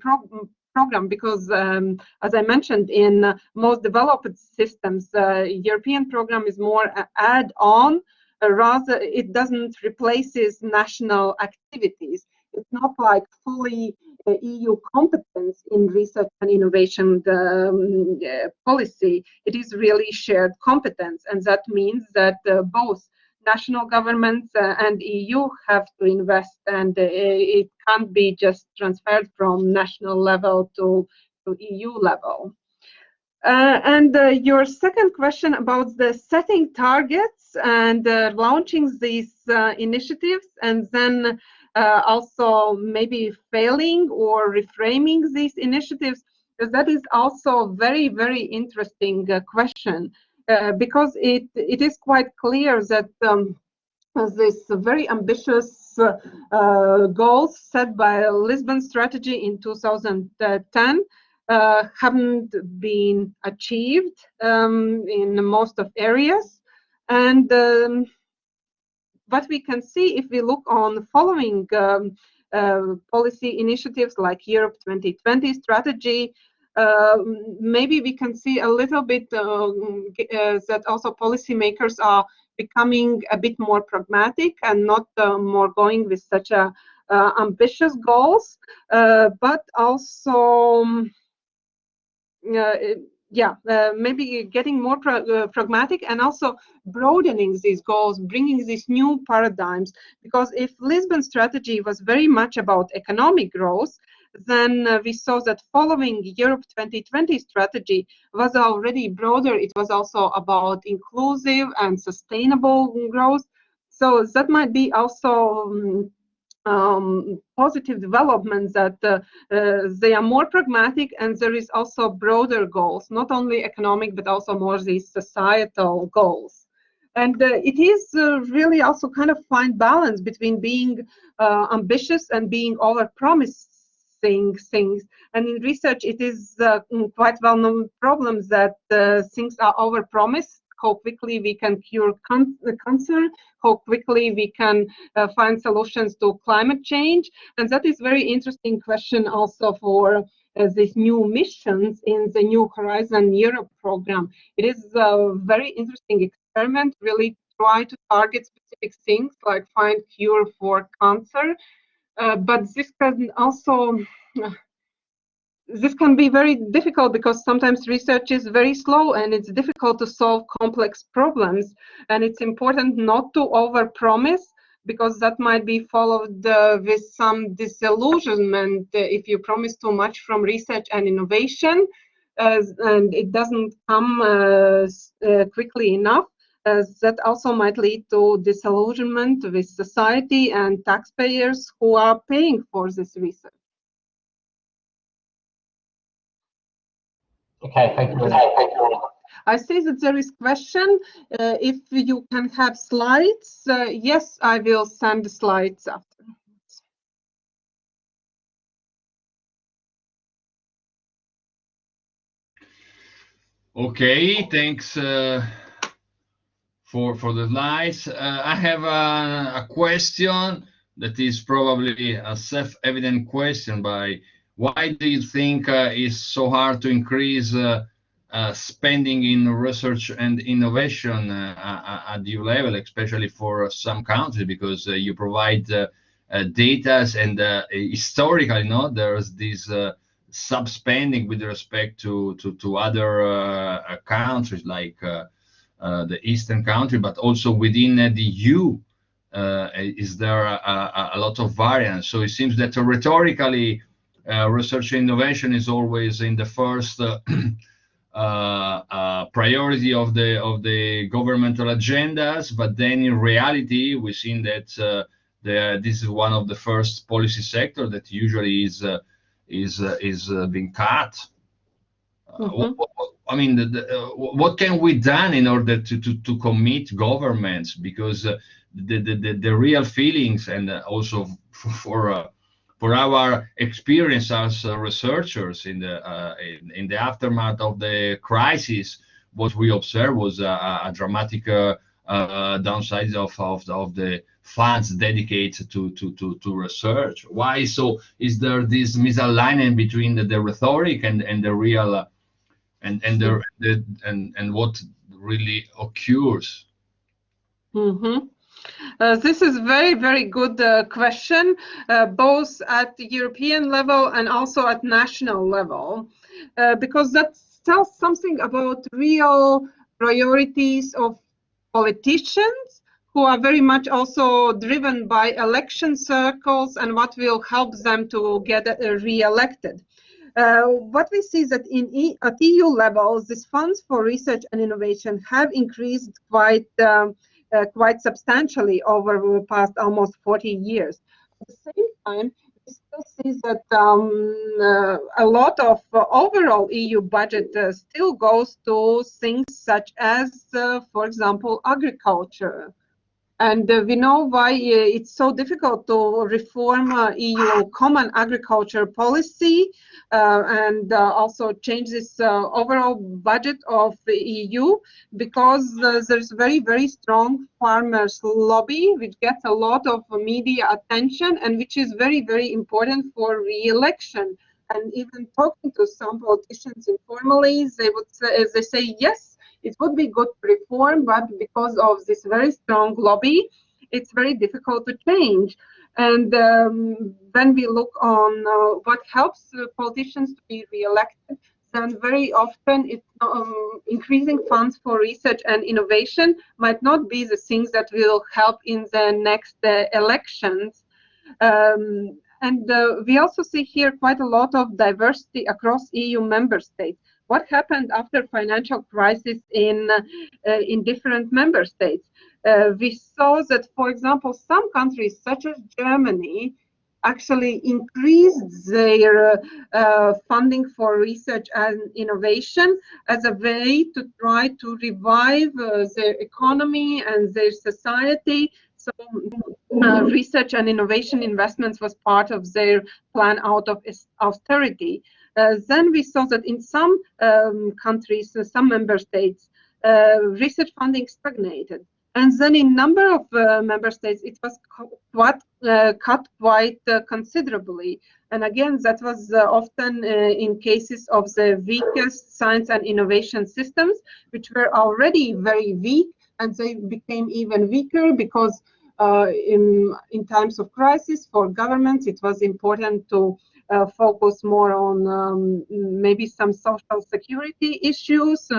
program, because as I mentioned, in most developed systems, European program is more add-on, rather it doesn't replaces national activities. It's not like fully EU competence in research and innovation policy. It is really shared competence, and that means that both national governments and EU have to invest, and it can't be just transferred from national level to EU level. And your second question about the setting targets and launching these initiatives, and then also maybe failing or reframing these initiatives, that is also very, very interesting question, because it is quite clear that this very ambitious goals set by Lisbon strategy in 2010 haven't been achieved in most of areas. And what we can see if we look on the following policy initiatives like Europe 2020 strategy, maybe we can see a little bit that also policymakers are becoming a bit more pragmatic and not more going with such a ambitious goals, but also maybe getting more pragmatic and also broadening these goals, bringing these new paradigms. Because if Lisbon strategy was very much about economic growth, then we saw that following Europe 2020 strategy was already broader. It was also about inclusive and sustainable growth. So that might be also positive developments, that they are more pragmatic, and there is also broader goals, not only economic but also more these societal goals. And it is really also kind of fine balance between being ambitious and being over-promising things. And in research, it is quite well-known problems that things are over-promised. How quickly we can cure cancer, how quickly we can find solutions to climate change. And that is very interesting question also for these new missions in the New Horizon Europe program. It is a very interesting experiment, really try to target specific things like find cure for cancer. But this can also this can be very difficult because sometimes research is very slow and it's difficult to solve complex problems. And it's important not to overpromise, because that might be followed with some disillusionment if you promise too much from research and innovation and it doesn't come quickly enough. That also might lead to disillusionment with society and taxpayers who are paying for this research. Okay, thank you. I see that there is question. If you can have slides, yes, I will send the slides after. Okay, thanks for the slides. I have a question that is probably a self-evident question. Why do you think it's so hard to increase spending in research and innovation at EU level, especially for some countries? Because you provide data and historically, there's this sub-spending with respect to other countries like the Eastern country, but also within the EU. Is there a lot of variance? So it seems that rhetorically, research and innovation is always in the first priority of the governmental agendas, but then in reality, we've seen that this is one of the first policy sector that usually is being cut. I mean, what can we done in order to commit governments? Because the real feelings, and also for our experience as researchers in the aftermath of the crisis, what we observed was a dramatic downsides of the funds dedicated to research? Why so is there this misalignment between the rhetoric and the real and what really occurs? This is very good question, both at the European level and also at national level, because that tells something about real priorities of politicians who are very much also driven by election circles and what will help them to get re-elected. What we see is that at EU level, these funds for research and innovation have increased quite substantially over the past almost 40 years. At the same time, we still see that a lot of overall EU budget still goes to things such as, for example, agriculture. And we know why it's so difficult to reform EU common agriculture policy and also change this overall budget of the EU, because there's very strong farmers lobby which gets a lot of media attention and which is very important for re-election. And even talking to some politicians informally, they say yes, it would be good reform, but because of this very strong lobby, it's very difficult to change. And when we look on what helps politicians to be re-elected, then very often it's increasing funds for research and innovation might not be the things that will help in the next elections. And we also see here quite a lot of diversity across EU member states. What happened after financial crisis in different member states? We saw that, for example, some countries such as Germany actually increased their funding for research and innovation as a way to try to revive their economy and their society. So research and innovation investments was part of their plan out of austerity. Then we saw that in some countries, some member states, research funding stagnated. And then in a number of member states, it was cut quite considerably. And again, that was often in cases of the weakest science and innovation systems, which were already very weak, and they became even weaker because in times of crisis for governments, it was important to focus more on maybe some social security issues,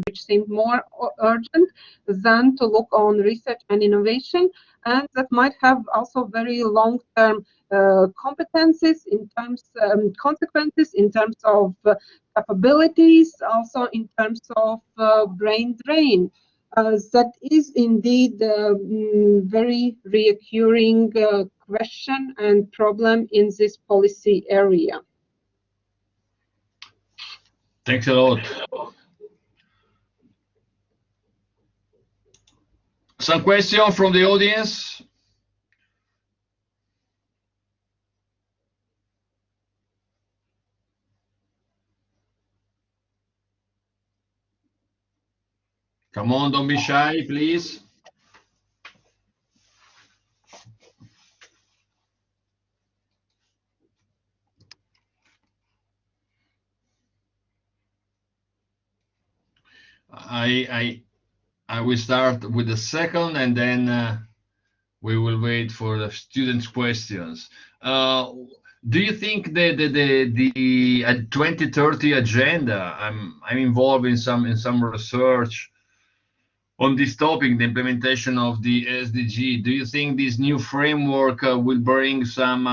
which seemed more urgent than to look on research and innovation. And that might have also very long-term competencies in terms consequences in terms of capabilities, also in terms of brain drain. That is indeed a very recurring question and problem in this policy area. Thanks a lot. Some question from the audience? Come on, don't be shy, please. I will start with the second, and then we will wait for the students' questions. Do you think the 2030 agenda? I'm involved in some research on this topic, the implementation of the SDG. Do you think this new framework will bring some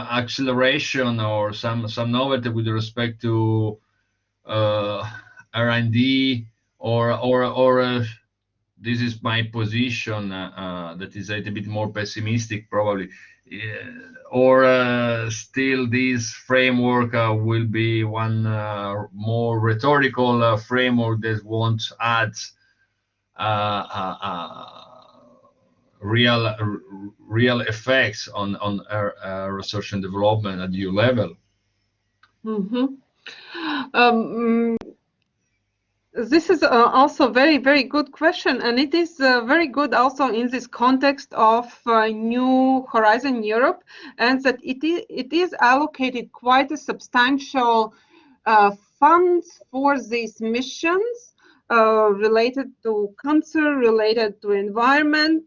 acceleration or some novelty with respect to R&D, or this is my position that is a little bit more pessimistic probably, or still this framework will be one more rhetorical framework that won't add real effects on research and development at EU level? This is also very, very good question, and it is very good also in this context of New Horizon Europe, and that it is allocated quite a substantial funds for these missions related to cancer, related to environment,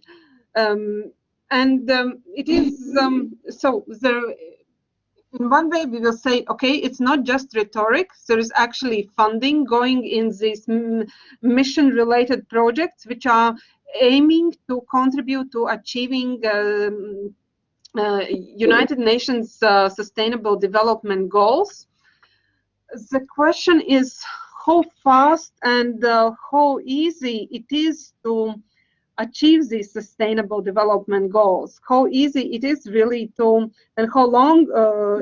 it is so there. In one way, we will say, okay, it's not just rhetoric. There is actually funding going in these mission-related projects, which are aiming to contribute to achieving United Nations Sustainable Development Goals. The question is how fast and how easy it is to achieve these sustainable development goals, how easy it is really to, and how long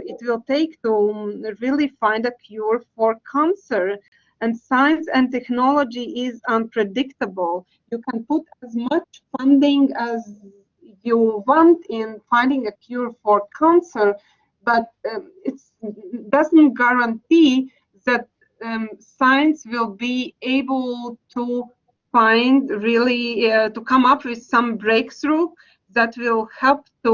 it will take to really find a cure for cancer. And science and technology is unpredictable. You can put as much funding as you want in finding a cure for cancer, but it doesn't guarantee that science will be able to find really to come up with some breakthrough that will help to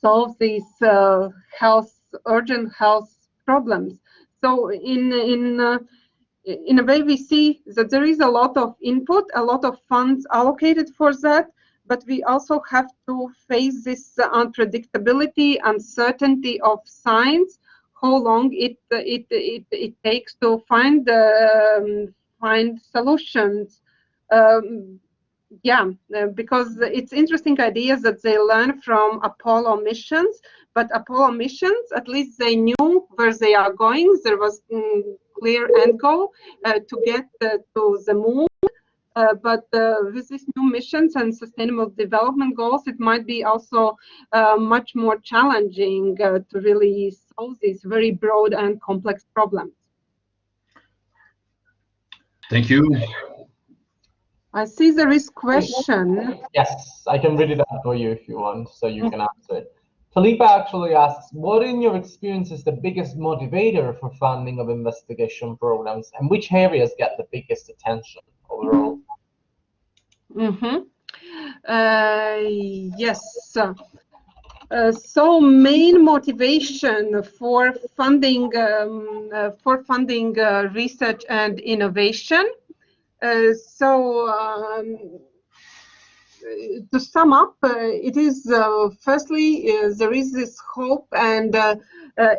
solve these urgent health problems. So in a way, we see that there is a lot of input, a lot of funds allocated for that, but we also have to face this unpredictability, uncertainty of science, how long it takes to find solutions. Because it's interesting ideas that they learn from Apollo missions, but Apollo missions, at least they knew where they are going. There was clear end goal to get to the moon. But with these new missions and sustainable development goals, it might be also much more challenging to really solve these very broad and complex problems. Thank you. I see there is question. Yes, I can read it out for you if you want, so you can answer it. Felipe actually asks, what in your experience is the biggest motivator for funding of investigation programs, and which areas get the biggest attention overall? Yes. So main motivation for funding research and innovation. To sum up, it is firstly there is this hope and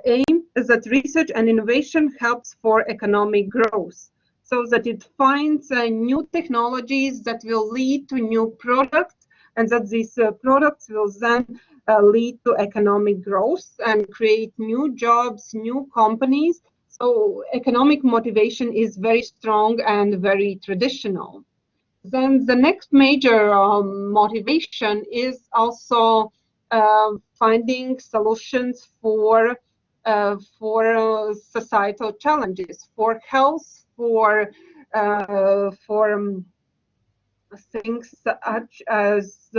aim that research and innovation helps for economic growth, so that it finds new technologies that will lead to new products, and that these products will then lead to economic growth and create new jobs, new companies. So economic motivation is very strong and very traditional. Then the next major motivation is also finding solutions for societal challenges, for health, for things such as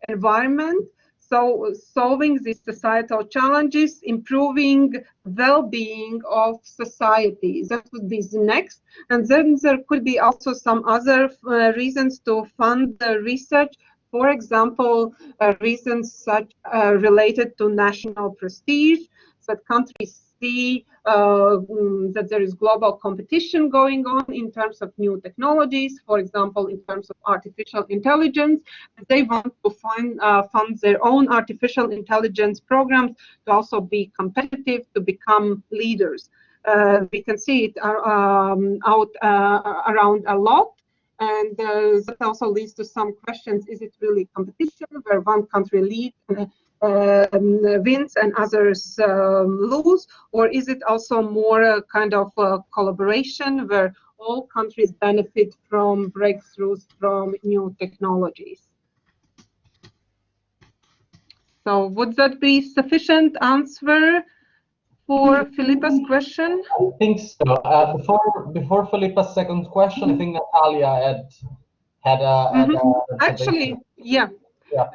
environment. So solving these societal challenges, improving well-being of society, that would be the next. And then there could be also some other reasons to fund the research. For example, reasons such related to national prestige, that countries see that there is global competition going on in terms of new technologies, for example, in terms of artificial intelligence. They want to fund their own artificial intelligence programs to also be competitive, to become leaders. We can see it out around a lot. And that also leads to some questions. Is it really competition where one country leads wins and others lose, or is it also more kind of collaboration where all countries benefit from breakthroughs from new technologies? So would that be sufficient answer for Felipe's question? I think so. Before Felipe's second question, I think Natalia had Actually, yeah. Yeah.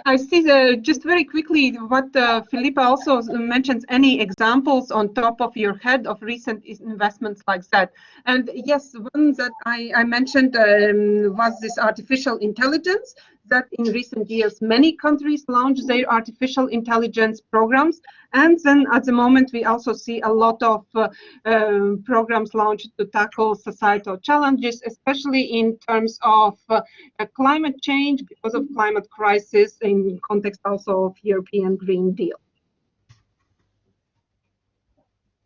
I see just very quickly what Philippa also mentions, any examples on top of your head of recent investments like that. And yes, one that I mentioned was this artificial intelligence, that in recent years many countries launched their artificial intelligence programs. And then at the moment we also see a lot of programs launched to tackle societal challenges, especially in terms of climate change because of climate crisis, in context also of European Green Deal.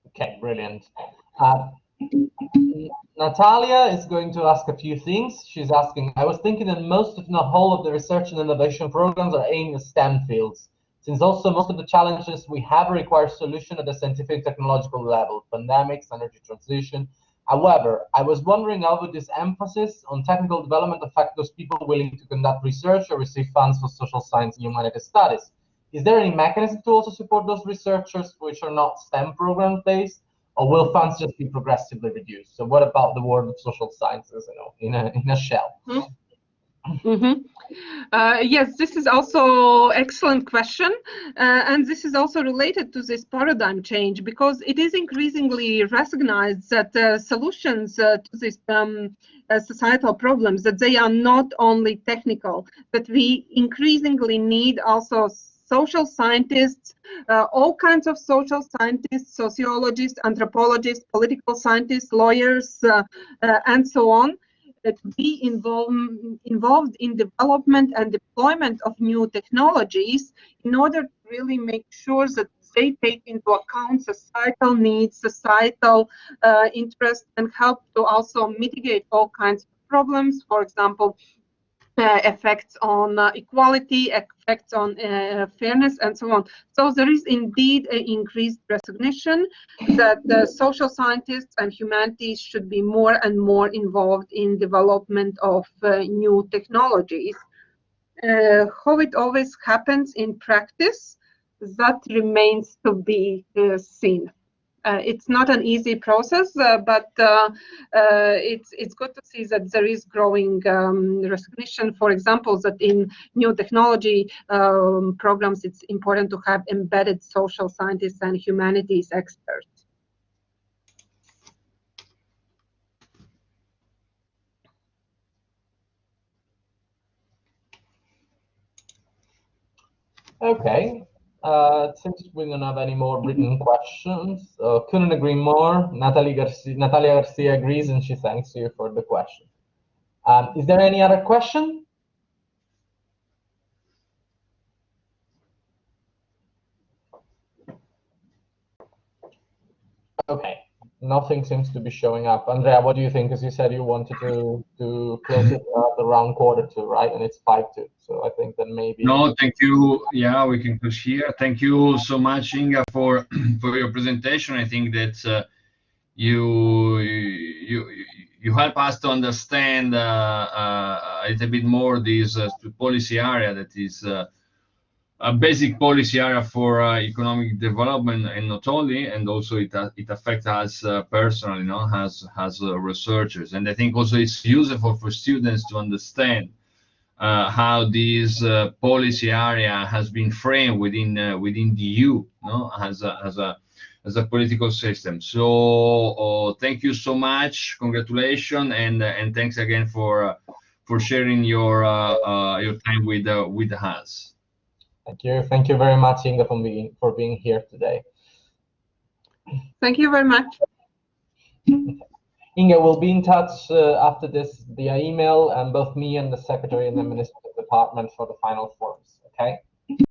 Okay, brilliant. Natalia is going to ask a few things. She's asking, I was thinking that most, if not whole, of the research and innovation programs are aimed at STEM fields, since also most of the challenges we have require solution at the scientific technological level, pandemics, energy transition. However, I was wondering how would this emphasis on technical development affect those people willing to conduct research or receive funds for social science and humanities studies? Is there any mechanism to also support those researchers which are not STEM program based? Or will funds just be progressively reduced? So what about the world of social sciences, in a shell? Yes, this is also excellent question, and this is also related to this paradigm change, because it is increasingly recognized that solutions to these societal problems, that they are not only technical, that we increasingly need also social scientists, all kinds of social scientists, sociologists, anthropologists, political scientists, lawyers, and so on, to be involved in development and deployment of new technologies in order to really make sure that they take into account societal needs, societal interests, and help to also mitigate all kinds of problems, for example, effects on equality, effects on fairness, and so on. So there is indeed an increased recognition that the social scientists and humanities should be more and more involved in development of new technologies. How it always happens in practice, that remains to be seen. It's not an easy process, but it's good to see that there is growing recognition, for example, that in new technology programs, it's important to have embedded social scientists and humanities experts. Okay. Since we don't have any more written questions, couldn't agree more. Natalia Garcia agrees, and she thanks you for the question. Is there any other question? Okay, nothing seems to be showing up. Andrea, what do you think? As you said, you wanted to close it at around 1:45, right? And it's 5:02. So I think that maybe. No, thank you. Yeah, we can close here. Thank you so much, Inga, for your presentation. I think that you help us to understand a little bit more this policy area that is a basic policy area for economic development, and not only, and also it affects us personally, as researchers. And I think also it's useful for students to understand how this policy area has been framed within the EU, as a political system. So thank you so much, congratulations, and thanks again for sharing your time with us. Thank you very much, Inga, for being here today. Thank you very much. Inga, we'll be in touch after this via email, and both me and the secretary and the administrative department for the final forms. Okay.